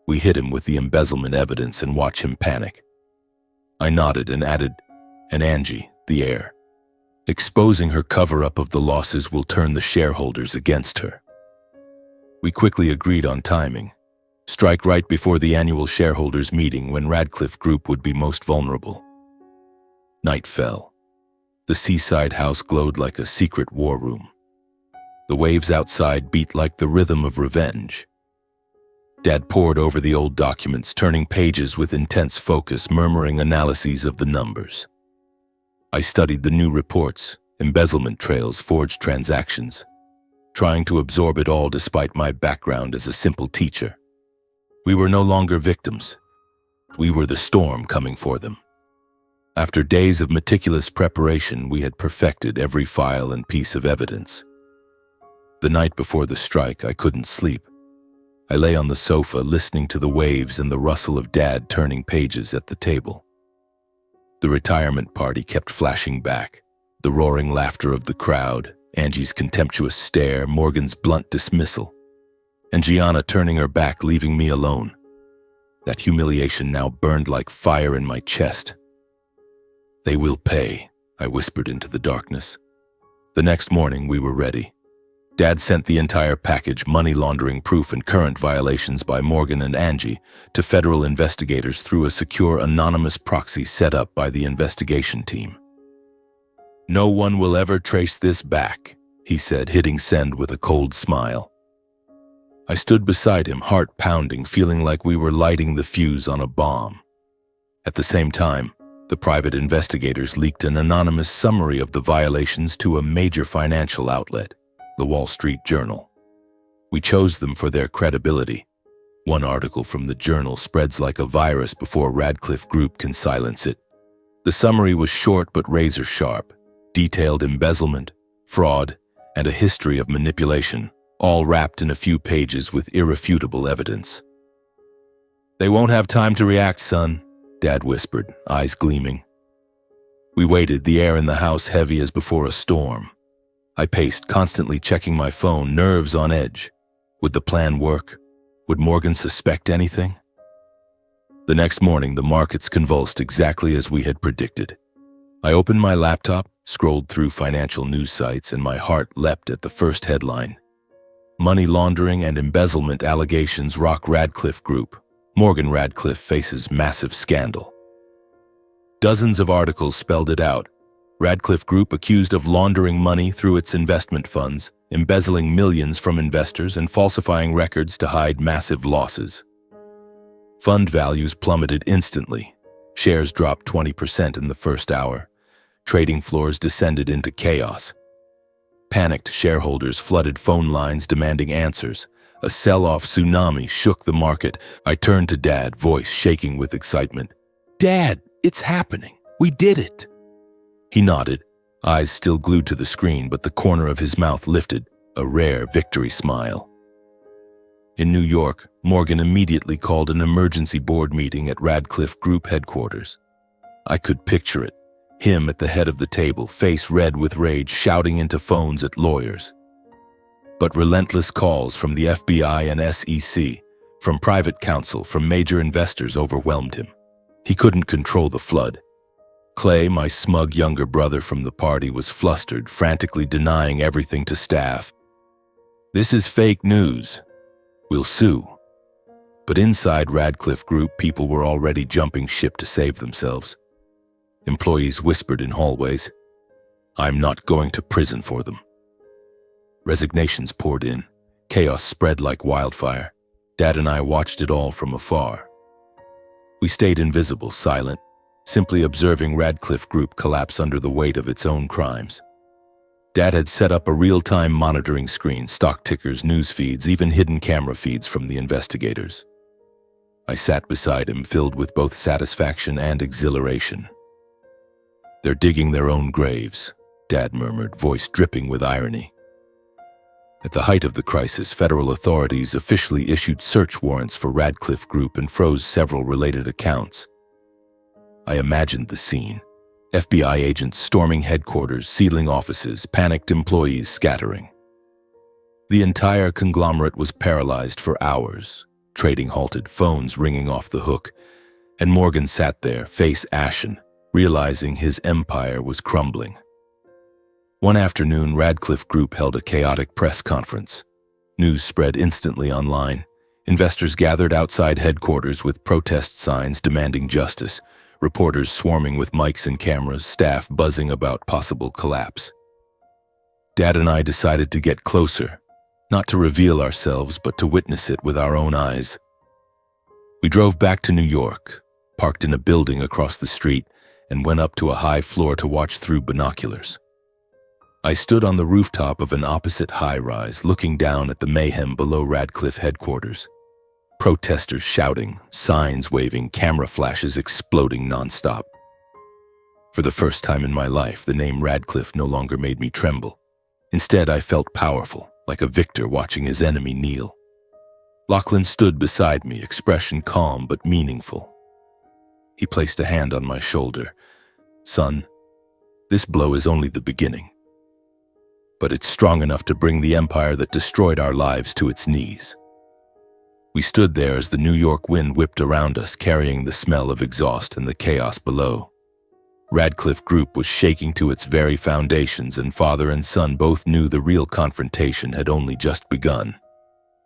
Speaker 1: We hit him with the embezzlement evidence and watch him panic. I nodded and added, and Angie, the heir. Exposing her cover-up of the losses will turn the shareholders against her. We quickly agreed on timing. Strike right before the annual shareholders' meeting when Radcliffe Group would be most vulnerable. Night fell. The seaside house glowed like a secret war room. The waves outside beat like the rhythm of revenge. Dad pored over the old documents, turning pages with intense focus, murmuring analyses of the numbers. I studied the new reports, embezzlement trails, forged transactions, trying to absorb it all despite my background as a simple teacher. We were no longer victims. We were the storm coming for them. After days of meticulous preparation, we had perfected every file and piece of evidence. The night before the strike, I couldn't sleep. I lay on the sofa, listening to the waves and the rustle of Dad turning pages at the table. The retirement party kept flashing back. The roaring laughter of the crowd, Angie's contemptuous stare, Morgan's blunt dismissal, and Gianna turning her back, leaving me alone. That humiliation now burned like fire in my chest. They will pay, I whispered into the darkness. The next morning, we were ready. Dad sent the entire package, money laundering proof and current violations by Morgan and Angie, to federal investigators through a secure anonymous proxy set up by the investigation team. "No one will ever trace this back," he said, hitting send with a cold smile. I stood beside him, heart pounding, feeling like we were lighting the fuse on a bomb. At the same time, the private investigators leaked an anonymous summary of the violations to a major financial outlet, the Wall Street Journal. We chose them for their credibility. One article from the journal spreads like a virus before Radcliffe Group can silence it. The summary was short but razor sharp, detailed embezzlement, fraud, and a history of manipulation, all wrapped in a few pages with irrefutable evidence. "They won't have time to react, son," Dad whispered, eyes gleaming. We waited, the air in the house heavy as before a storm. I paced, constantly checking my phone, nerves on edge. Would the plan work? Would Morgan suspect anything? The next morning, the markets convulsed exactly as we had predicted. I opened my laptop, scrolled through financial news sites, and my heart leapt at the first headline. "Money laundering and embezzlement allegations rock Radcliffe Group. Morgan Radcliffe faces massive scandal." Dozens of articles spelled it out. Radcliffe Group accused of laundering money through its investment funds, embezzling millions from investors, and falsifying records to hide massive losses. Fund values plummeted instantly. Shares dropped 20% in the first hour. Trading floors descended into chaos. Panicked shareholders flooded phone lines demanding answers. A sell-off tsunami shook the market. I turned to Dad, voice shaking with excitement. "Dad, it's happening. We did it." He nodded, eyes still glued to the screen, but the corner of his mouth lifted, a rare victory smile. In New York, Morgan immediately called an emergency board meeting at Radcliffe Group headquarters. I could picture it, him at the head of the table, face red with rage, shouting into phones at lawyers. But relentless calls from the FBI and SEC, from private counsel, from major investors overwhelmed him. He couldn't control the flood. Clay, my smug younger brother from the party, was flustered, frantically denying everything to staff. "This is fake news. We'll sue." But inside Radcliffe Group, people were already jumping ship to save themselves. Employees whispered in hallways, "I'm not going to prison for them." Resignations poured in. Chaos spread like wildfire. Dad and I watched it all from afar. We stayed invisible, silent, simply observing Radcliffe Group collapse under the weight of its own crimes. Dad had set up a real-time monitoring screen, stock tickers, news feeds, even hidden camera feeds from the investigators. I sat beside him, filled with both satisfaction and exhilaration. "They're digging their own graves," Dad murmured, voice dripping with irony. At the height of the crisis, federal authorities officially issued search warrants for Radcliffe Group and froze several related accounts. I imagined the scene. FBI agents storming headquarters, sealing offices, panicked employees scattering. The entire conglomerate was paralyzed for hours. Trading halted, phones ringing off the hook, and Morgan sat there, face ashen, realizing his empire was crumbling. One afternoon, Radcliffe Group held a chaotic press conference. News spread instantly online. Investors gathered outside headquarters with protest signs demanding justice, reporters swarming with mics and cameras, staff buzzing about possible collapse. Dad and I decided to get closer, not to reveal ourselves, but to witness it with our own eyes. We drove back to New York, parked in a building across the street, and went up to a high floor to watch through binoculars. I stood on the rooftop of an opposite high-rise, looking down at the mayhem below Radcliffe headquarters. Protesters shouting, signs waving, camera flashes exploding nonstop. For the first time in my life, the name Radcliffe no longer made me tremble. Instead, I felt powerful, like a victor watching his enemy kneel. Lachlan stood beside me, expression calm but meaningful. He placed a hand on my shoulder. "Son, this blow is only the beginning. But it's strong enough to bring the empire that destroyed our lives to its knees." We stood there as the New York wind whipped around us, carrying the smell of exhaust and the chaos below. Radcliffe Group was shaking to its very foundations, and father and son both knew the real confrontation had only just begun.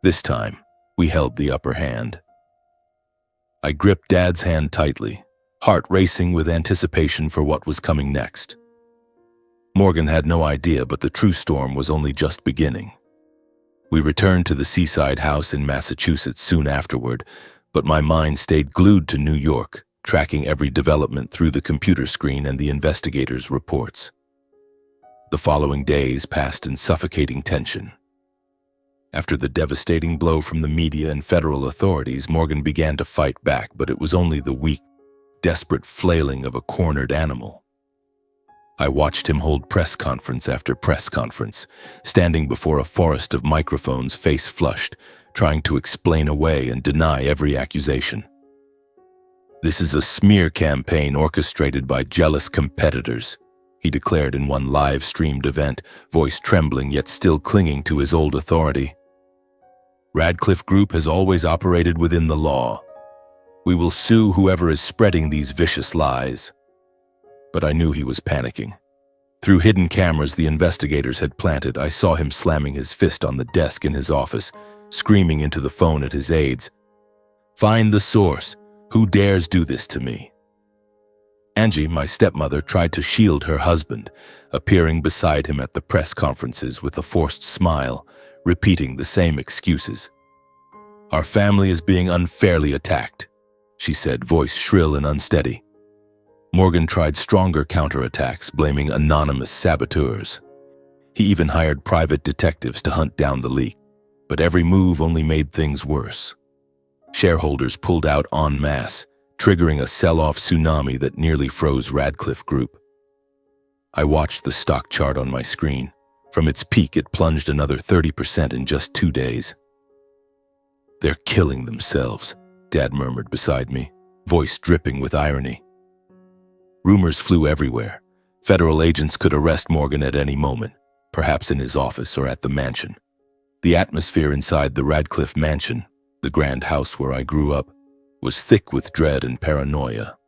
Speaker 1: This time, we held the upper hand. I gripped Dad's hand tightly, heart racing with anticipation for what was coming next. Morgan had no idea, but the true storm was only just beginning. We returned to the seaside house in Massachusetts soon afterward, but my mind stayed glued to New York, tracking every development through the computer screen and the investigators' reports. The following days passed in suffocating tension. After the devastating blow from the media and federal authorities, Morgan began to fight back, but it was only the weak, desperate flailing of a cornered animal. I watched him hold press conference after press conference, standing before a forest of microphones, face flushed, trying to explain away and deny every accusation. "This is a smear campaign orchestrated by jealous competitors," he declared in one live-streamed event, voice trembling yet still clinging to his old authority. "Radcliffe Group has always operated within the law. We will sue whoever is spreading these vicious lies." But I knew he was panicking. Through hidden cameras the investigators had planted, I saw him slamming his fist on the desk in his office, screaming into the phone at his aides, "Find the source! Who dares do this to me?" Angie, my stepmother, tried to shield her husband, appearing beside him at the press conferences with a forced smile, repeating the same excuses. "Our family is being unfairly attacked," she said, voice shrill and unsteady. Morgan tried stronger counterattacks, blaming anonymous saboteurs. He even hired private detectives to hunt down the leak, but every move only made things worse. Shareholders pulled out en masse, triggering a sell-off tsunami that nearly froze Radcliffe Group. I watched the stock chart on my screen. From its peak, it plunged another 30% in just 2 days. "They're killing themselves," Dad murmured beside me, voice dripping with irony. Rumors flew everywhere. Federal agents could arrest Morgan at any moment, perhaps in his office or at the mansion. The atmosphere inside the Radcliffe mansion, the grand house where I grew up, was thick with dread and paranoia.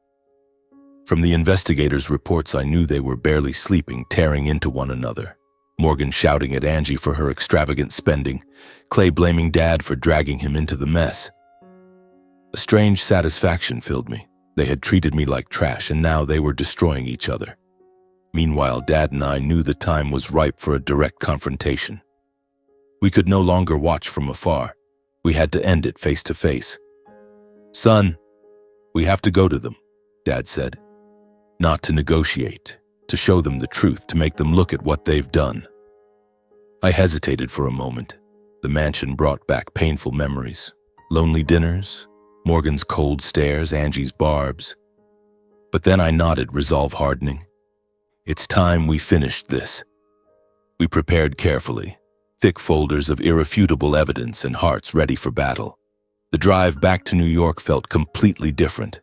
Speaker 1: From the investigators' reports, I knew they were barely sleeping, tearing into one another. Morgan shouting at Angie for her extravagant spending, Clay blaming Dad for dragging him into the mess. A strange satisfaction filled me. They had treated me like trash, and now they were destroying each other. Meanwhile, Dad and I knew the time was ripe for a direct confrontation. We could no longer watch from afar. We had to end it face to face. "Son, we have to go to them," Dad said. "Not to negotiate, to show them the truth, to make them look at what they've done." I hesitated for a moment. The mansion brought back painful memories. Lonely dinners, Morgan's cold stares, Angie's barbs. But then I nodded, resolve hardening. It's time we finished this. We prepared carefully, thick folders of irrefutable evidence and hearts ready for battle. The drive back to New York felt completely different.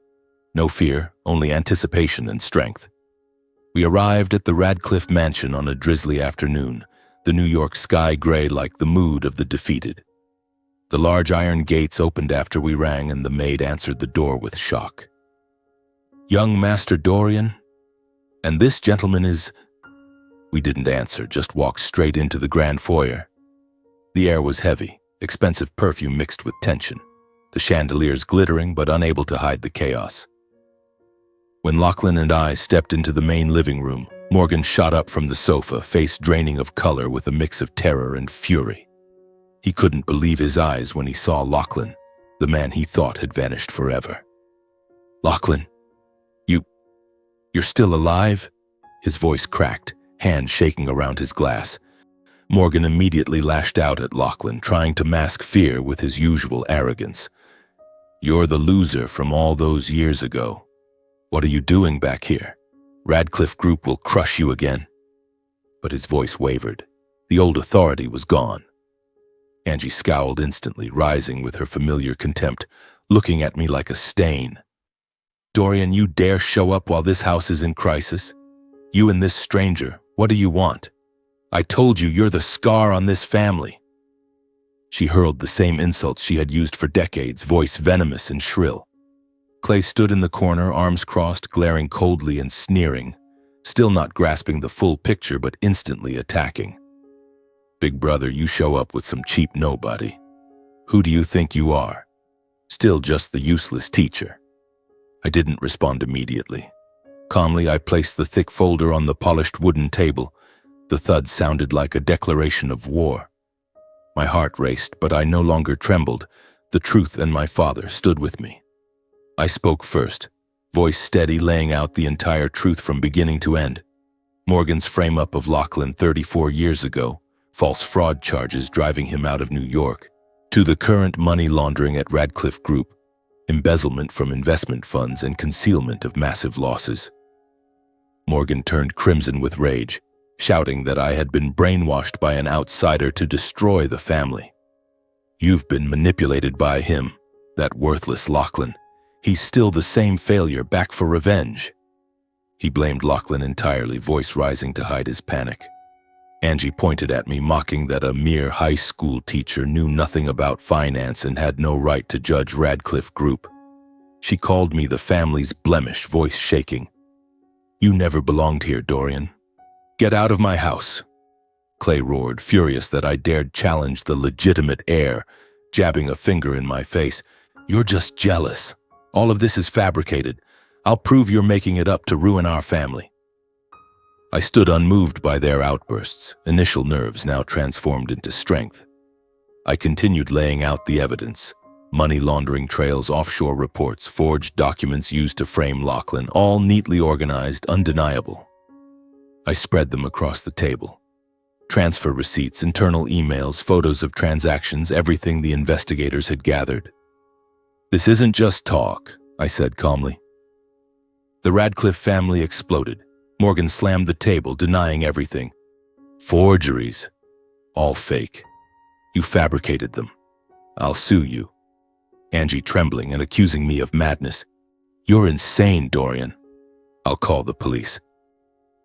Speaker 1: No fear, only anticipation and strength. We arrived at the Radcliffe mansion on a drizzly afternoon, the New York sky gray like the mood of the defeated. The large iron gates opened after we rang, and the maid answered the door with shock. "Young Master Dorian? And this gentleman is—" We didn't answer, just walked straight into the grand foyer. The air was heavy, expensive perfume mixed with tension, the chandeliers glittering but unable to hide the chaos. When Lachlan and I stepped into the main living room, Morgan shot up from the sofa, face draining of color with a mix of terror and fury. He couldn't believe his eyes when he saw Lachlan, the man he thought had vanished forever. "Lachlan, you're still alive?" His voice cracked, hand shaking around his glass. Morgan immediately lashed out at Lachlan, trying to mask fear with his usual arrogance. "You're the loser from all those years ago. What are you doing back here? Radcliffe Group will crush you again." But his voice wavered. The old authority was gone. Angie scowled instantly, rising with her familiar contempt, looking at me like a stain. "Dorian, you dare show up while this house is in crisis? You and this stranger, what do you want? I told you you're the scar on this family." She hurled the same insults she had used for decades, voice venomous and shrill. Clay stood in the corner, arms crossed, glaring coldly and sneering, still not grasping the full picture but instantly attacking. Big brother, you show up with some cheap nobody. Who do you think you are? Still just the useless teacher. I didn't respond immediately. Calmly, I placed the thick folder on the polished wooden table. The thud sounded like a declaration of war. My heart raced, but I no longer trembled. The truth and my father stood with me. I spoke first, voice steady, laying out the entire truth from beginning to end. Morgan's frame-up of Lachlan 34 years ago, false fraud charges driving him out of New York, to the current money laundering at Radcliffe Group, embezzlement from investment funds and concealment of massive losses. Morgan turned crimson with rage, shouting that I had been brainwashed by an outsider to destroy the family. You've been manipulated by him, that worthless Lachlan. He's still the same failure, back for revenge. He blamed Lachlan entirely, voice rising to hide his panic. Angie pointed at me, mocking that a mere high school teacher knew nothing about finance and had no right to judge Radcliffe Group. She called me the family's blemish, voice shaking. You never belonged here, Dorian. Get out of my house. Clay roared, furious that I dared challenge the legitimate heir, jabbing a finger in my face. You're just jealous. All of this is fabricated. I'll prove you're making it up to ruin our family. I stood unmoved by their outbursts, initial nerves now transformed into strength. I continued laying out the evidence. Money laundering trails, offshore reports, forged documents used to frame Lachlan, all neatly organized, undeniable. I spread them across the table. Transfer receipts, internal emails, photos of transactions, everything the investigators had gathered. This isn't just talk, I said calmly. The Radcliffe family exploded. Morgan slammed the table, denying everything. Forgeries. All fake. You fabricated them. I'll sue you. Angie trembling and accusing me of madness. You're insane, Dorian. I'll call the police.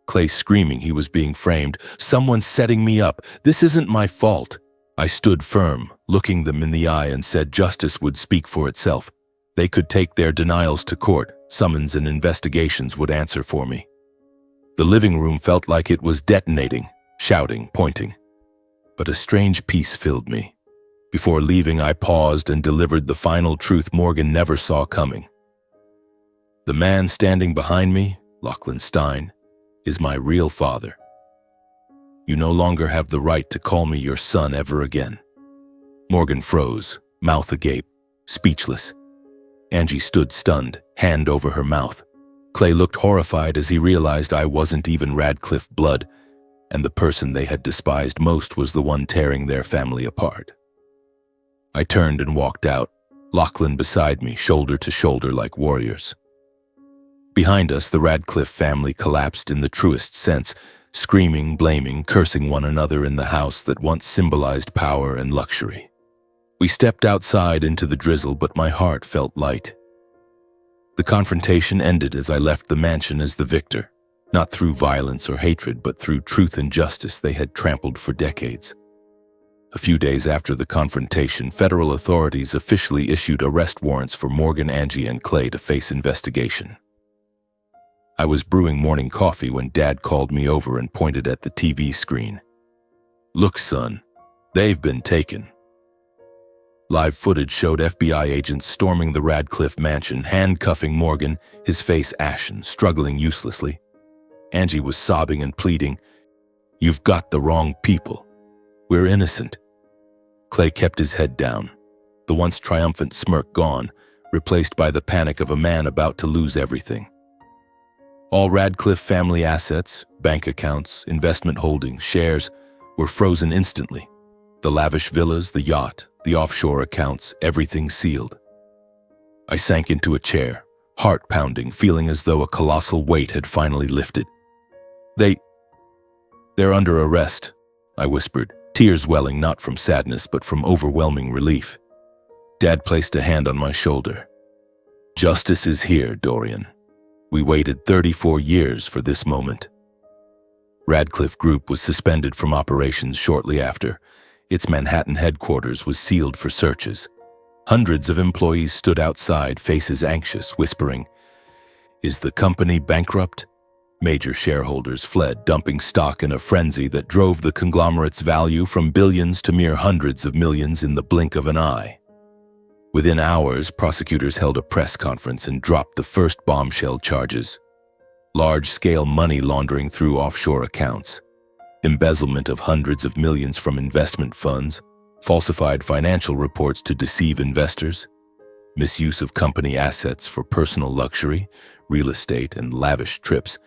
Speaker 1: Clay screaming he was being framed. Someone's setting me up. This isn't my fault. I stood firm, looking them in the eye, and said justice would speak for itself. They could take their denials to court. Summons and investigations would answer for me. The living room felt like it was detonating, shouting, pointing. But a strange peace filled me. Before leaving, I paused and delivered the final truth Morgan never saw coming. The man standing behind me, Lachlan Stein, is my real father. You no longer have the right to call me your son ever again. Morgan froze, mouth agape, speechless. Angie stood stunned, hand over her mouth. Clay looked horrified as he realized I wasn't even Radcliffe blood, and the person they had despised most was the one tearing their family apart. I turned and walked out, Lachlan beside me, shoulder to shoulder like warriors. Behind us, the Radcliffe family collapsed in the truest sense, screaming, blaming, cursing one another in the house that once symbolized power and luxury. We stepped outside into the drizzle, but my heart felt light. The confrontation ended as I left the mansion as the victor, not through violence or hatred, but through truth and justice they had trampled for decades. A few days after the confrontation, federal authorities officially issued arrest warrants for Morgan, Angie, and Clay to face investigation. I was brewing morning coffee when Dad called me over and pointed at the TV screen. Look, son, they've been taken. Live footage showed FBI agents storming the Radcliffe mansion, handcuffing Morgan, his face ashen, struggling uselessly. Angie was sobbing and pleading, "You've got the wrong people. We're innocent." Clay kept his head down, the once triumphant smirk gone, replaced by the panic of a man about to lose everything. All Radcliffe family assets, bank accounts, investment holdings, shares, were frozen instantly. The lavish villas, the yacht, the offshore accounts, everything sealed. I sank into a chair, heart pounding, feeling as though a colossal weight had finally lifted. They're under arrest, I whispered, tears welling not from sadness but from overwhelming relief. Dad placed a hand on my shoulder. Justice is here, Dorian. We waited 34 years for this moment. Radcliffe Group was suspended from operations shortly after. Its Manhattan headquarters was sealed for searches. Hundreds of employees stood outside, faces anxious, whispering, "Is the company bankrupt?" Major shareholders fled, dumping stock in a frenzy that drove the conglomerate's value from billions to mere hundreds of millions in the blink of an eye. Within hours, prosecutors held a press conference and dropped the first bombshell charges: large-scale money laundering through offshore accounts, embezzlement of hundreds of millions from investment funds, falsified financial reports to deceive investors, misuse of company assets for personal luxury, real estate, and lavish trips,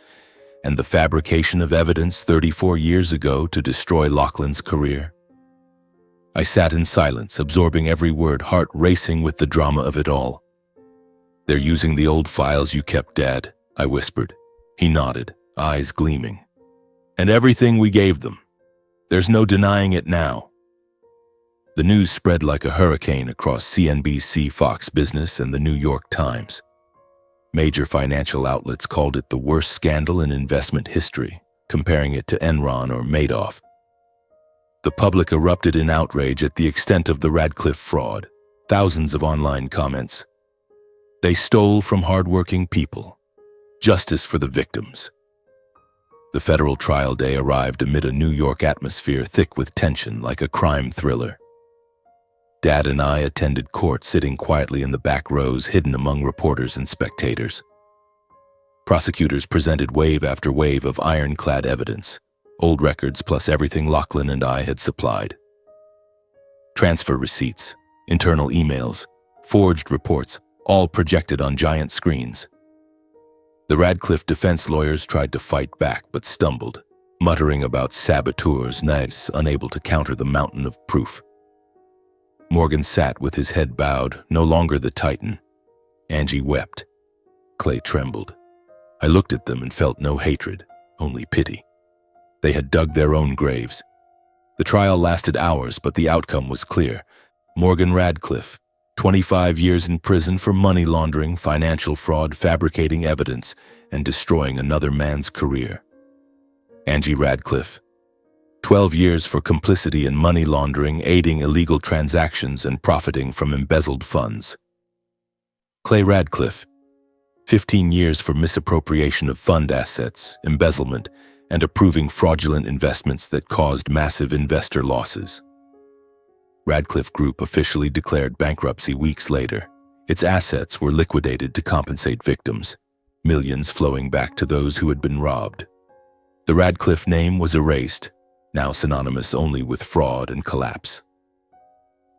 Speaker 1: and the fabrication of evidence 34 years ago to destroy Lachlan's career. I sat in silence, absorbing every word, heart racing with the drama of it all. "They're using the old files you kept, Dad," I whispered. He nodded, eyes gleaming. "And everything we gave them. There's no denying it now." The news spread like a hurricane across CNBC, Fox Business, and the New York Times. Major financial outlets called it the worst scandal in investment history, comparing it to Enron or Madoff. The public erupted in outrage at the extent of the Radcliffe fraud. Thousands of online comments. "They stole from hardworking people. Justice for the victims." The federal trial day arrived amid a New York atmosphere thick with tension, like a crime thriller. Dad and I attended court, sitting quietly in the back rows, hidden among reporters and spectators. Prosecutors presented wave after wave of ironclad evidence, old records plus everything Lachlan and I had supplied. Transfer receipts, internal emails, forged reports, all projected on giant screens. The Radcliffe defense lawyers tried to fight back but stumbled, muttering about saboteurs, knights, unable to counter the mountain of proof. Morgan sat with his head bowed, no longer the titan. Angie wept. Clay trembled. I looked at them and felt no hatred, only pity. They had dug their own graves. The trial lasted hours, but the outcome was clear. Morgan Radcliffe, 25 years in prison for money laundering, financial fraud, fabricating evidence, and destroying another man's career. Angie Radcliffe, 12 years for complicity in money laundering, aiding illegal transactions, and profiting from embezzled funds. Clay Radcliffe, 15 years for misappropriation of fund assets, embezzlement, and approving fraudulent investments that caused massive investor losses. Radcliffe Group officially declared bankruptcy weeks later. Its assets were liquidated to compensate victims, millions flowing back to those who had been robbed. The Radcliffe name was erased, now synonymous only with fraud and collapse.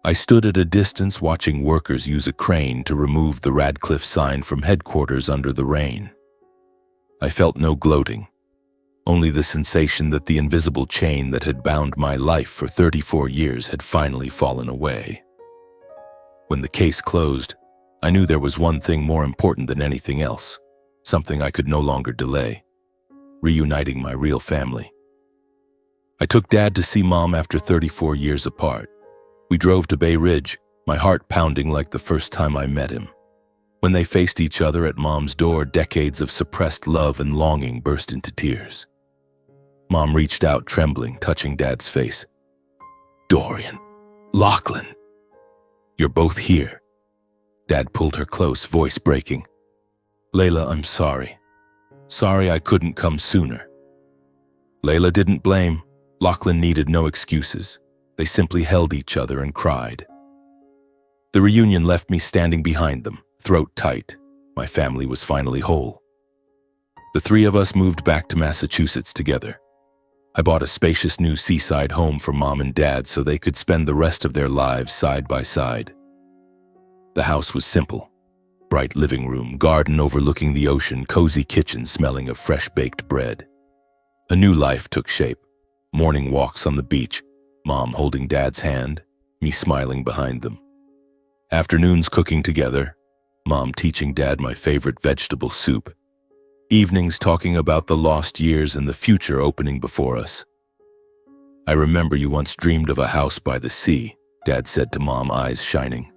Speaker 1: I stood at a distance watching workers use a crane to remove the Radcliffe sign from headquarters under the rain. I felt no gloating, only the sensation that the invisible chain that had bound my life for 34 years had finally fallen away. When the case closed, I knew there was one thing more important than anything else, something I could no longer delay: reuniting my real family. I took Dad to see Mom after 34 years apart. We drove to Bay Ridge, my heart pounding like the first time I met him. When they faced each other at Mom's door, decades of suppressed love and longing burst into tears. Mom reached out, trembling, touching Dad's face. "Dorian, Lachlan, you're both here." Dad pulled her close, voice breaking. "Layla, I'm sorry. Sorry I couldn't come sooner." Layla didn't blame. Lachlan needed no excuses. They simply held each other and cried. The reunion left me standing behind them, throat tight. My family was finally whole. The three of us moved back to Massachusetts together. I bought a spacious new seaside home for Mom and Dad so they could spend the rest of their lives side by side. The house was simple. Bright living room, garden overlooking the ocean, cozy kitchen smelling of fresh-baked bread. A new life took shape. Morning walks on the beach, Mom holding Dad's hand, me smiling behind them. Afternoons cooking together, Mom teaching Dad my favorite vegetable soup. Evenings talking about the lost years and the future opening before us. "I remember you once dreamed of a house by the sea," Dad said to Mom, eyes shining.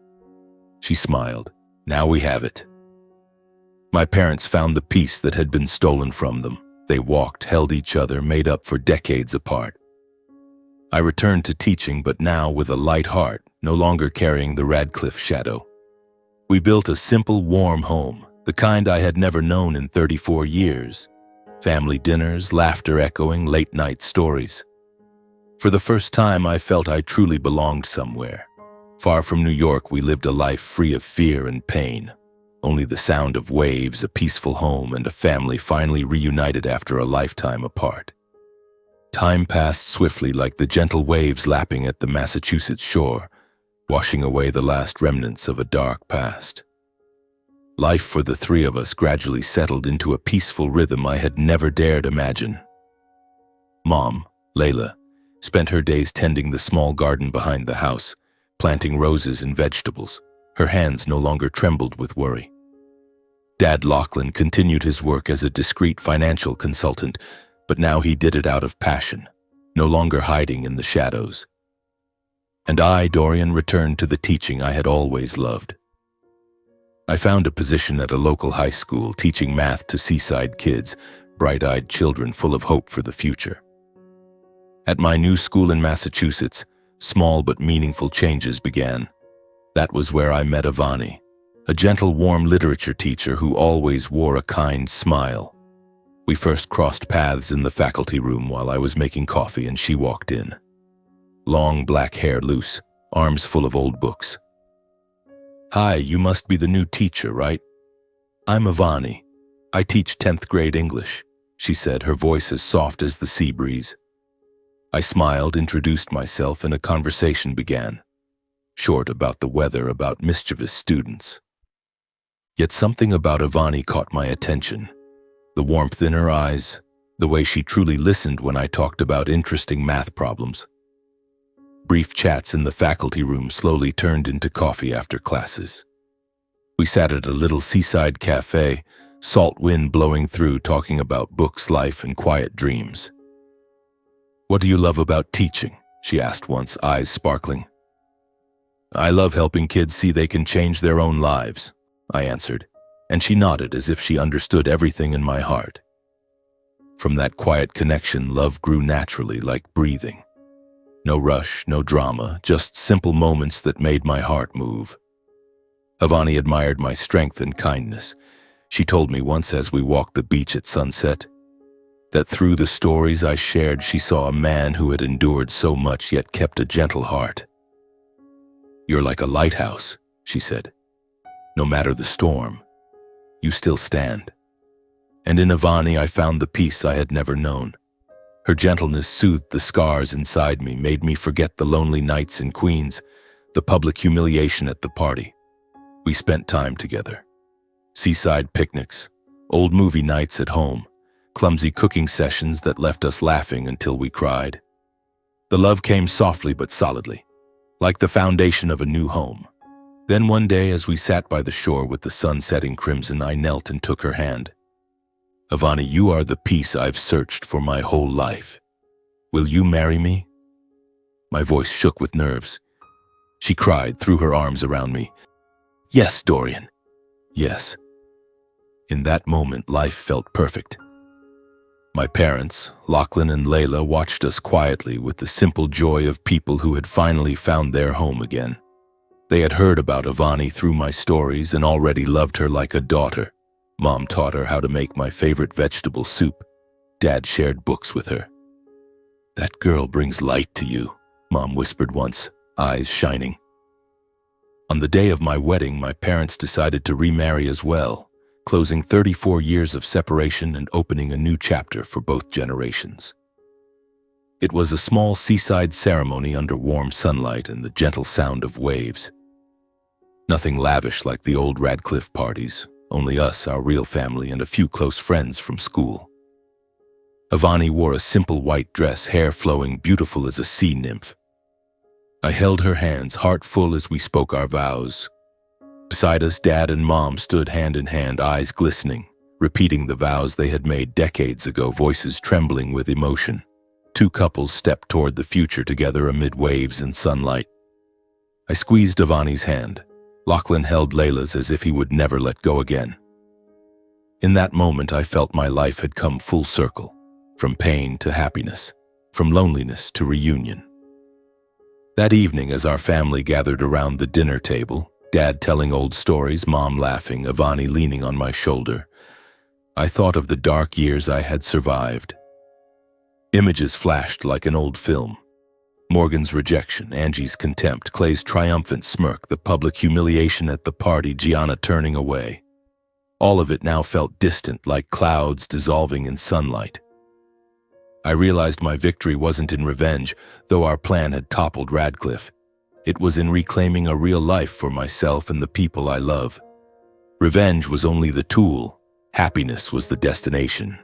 Speaker 1: She smiled. "Now we have it." My parents found the peace that had been stolen from them. They walked, held each other, made up for decades apart. I returned to teaching, but now with a light heart, no longer carrying the Radcliffe shadow. We built a simple, warm home, the kind I had never known in 34 years. Family dinners, laughter echoing, late-night stories. For the first time, I felt I truly belonged somewhere. Far from New York, we lived a life free of fear and pain. Only the sound of waves, a peaceful home, and a family finally reunited after a lifetime apart. Time passed swiftly like the gentle waves lapping at the Massachusetts shore, washing away the last remnants of a dark past. Life for the three of us gradually settled into a peaceful rhythm I had never dared imagine. Mom, Layla, spent her days tending the small garden behind the house, planting roses and vegetables. Her hands no longer trembled with worry. Dad Lachlan continued his work as a discreet financial consultant, but now he did it out of passion, no longer hiding in the shadows. And I, Dorian, returned to the teaching I had always loved. I found a position at a local high school teaching math to seaside kids, bright-eyed children full of hope for the future. At my new school in Massachusetts, small but meaningful changes began. That was where I met Avani, a gentle, warm literature teacher who always wore a kind smile. We first crossed paths in the faculty room while I was making coffee and she walked in. Long black hair loose, arms full of old books. "Hi, you must be the new teacher, right?" "I'm Avani. I teach 10th grade English," she said, her voice as soft as the sea breeze. I smiled, introduced myself, and a conversation began. Short about the weather, about mischievous students. Yet something about Avani caught my attention. The warmth in her eyes, the way she truly listened when I talked about interesting math problems. Brief chats in the faculty room slowly turned into coffee after classes. We sat at a little seaside cafe, salt wind blowing through, talking about books, life, and quiet dreams. "What do you love about teaching?" she asked once, eyes sparkling. "I love helping kids see they can change their own lives," I answered, and she nodded as if she understood everything in my heart. From that quiet connection, love grew naturally, like breathing. No rush, no drama, just simple moments that made my heart move. Avani admired my strength and kindness. She told me once as we walked the beach at sunset that through the stories I shared, she saw a man who had endured so much yet kept a gentle heart. "You're like a lighthouse," she said. "No matter the storm, you still stand." And in Avani I found the peace I had never known. Her gentleness soothed the scars inside me, made me forget the lonely nights in Queens, the public humiliation at the party. We spent time together. Seaside picnics, old movie nights at home, clumsy cooking sessions that left us laughing until we cried. The love came softly but solidly, like the foundation of a new home. Then one day, as we sat by the shore with the sun setting crimson, I knelt and took her hand. "Avani, you are the peace I've searched for my whole life. Will you marry me?" My voice shook with nerves. She cried, threw her arms around me. "Yes, Dorian. Yes." In that moment, life felt perfect. My parents, Lachlan and Layla, watched us quietly with the simple joy of people who had finally found their home again. They had heard about Avani through my stories and already loved her like a daughter. Mom taught her how to make my favorite vegetable soup. Dad shared books with her. "That girl brings light to you," Mom whispered once, eyes shining. On the day of my wedding, my parents decided to remarry as well, closing 34 years of separation and opening a new chapter for both generations. It was a small seaside ceremony under warm sunlight and the gentle sound of waves. Nothing lavish like the old Radcliffe parties, only us, our real family, and a few close friends from school. Avani wore a simple white dress, hair flowing, beautiful as a sea nymph. I held her hands, heart full as we spoke our vows. Beside us, Dad and Mom stood hand in hand, eyes glistening, repeating the vows they had made decades ago, voices trembling with emotion. Two couples stepped toward the future together amid waves and sunlight. I squeezed Avani's hand. Lachlan held Layla's as if he would never let go again. In that moment, I felt my life had come full circle, from pain to happiness, from loneliness to reunion. That evening, as our family gathered around the dinner table, Dad telling old stories, Mom laughing, Ivani leaning on my shoulder, I thought of the dark years I had survived. Images flashed like an old film. Morgan's rejection, Angie's contempt, Clay's triumphant smirk, the public humiliation at the party, Gianna turning away. All of it now felt distant, like clouds dissolving in sunlight. I realized my victory wasn't in revenge, though our plan had toppled Radcliffe. It was in reclaiming a real life for myself and the people I love. Revenge was only the tool. Happiness was the destination.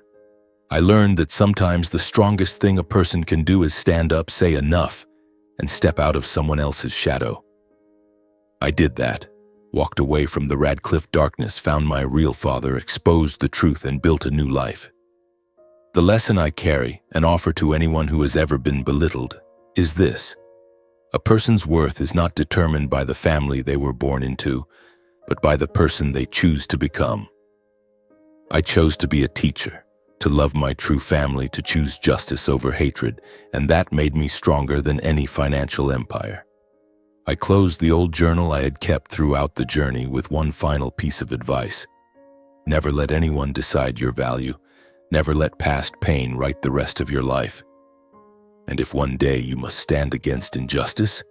Speaker 1: I learned that sometimes the strongest thing a person can do is stand up, say enough, and step out of someone else's shadow. I did that, walked away from the Radcliffe darkness, found my real father, exposed the truth, and built a new life. The lesson I carry and offer to anyone who has ever been belittled is this: a person's worth is not determined by the family they were born into, but by the person they choose to become. I chose to be a teacher, to love my true family, to choose justice over hatred, and that made me stronger than any financial empire. I closed the old journal I had kept throughout the journey with one final piece of advice. Never let anyone decide your value. Never let past pain write the rest of your life. And if one day you must stand against injustice,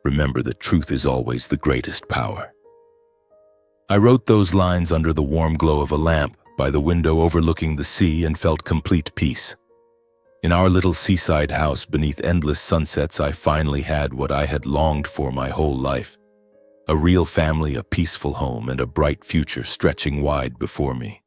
Speaker 1: remember that truth is always the greatest power. I wrote those lines under the warm glow of a lamp by the window overlooking the sea and felt complete peace. In our little seaside house beneath endless sunsets, I finally had what I had longed for my whole life: a real family, a peaceful home, and a bright future stretching wide before me.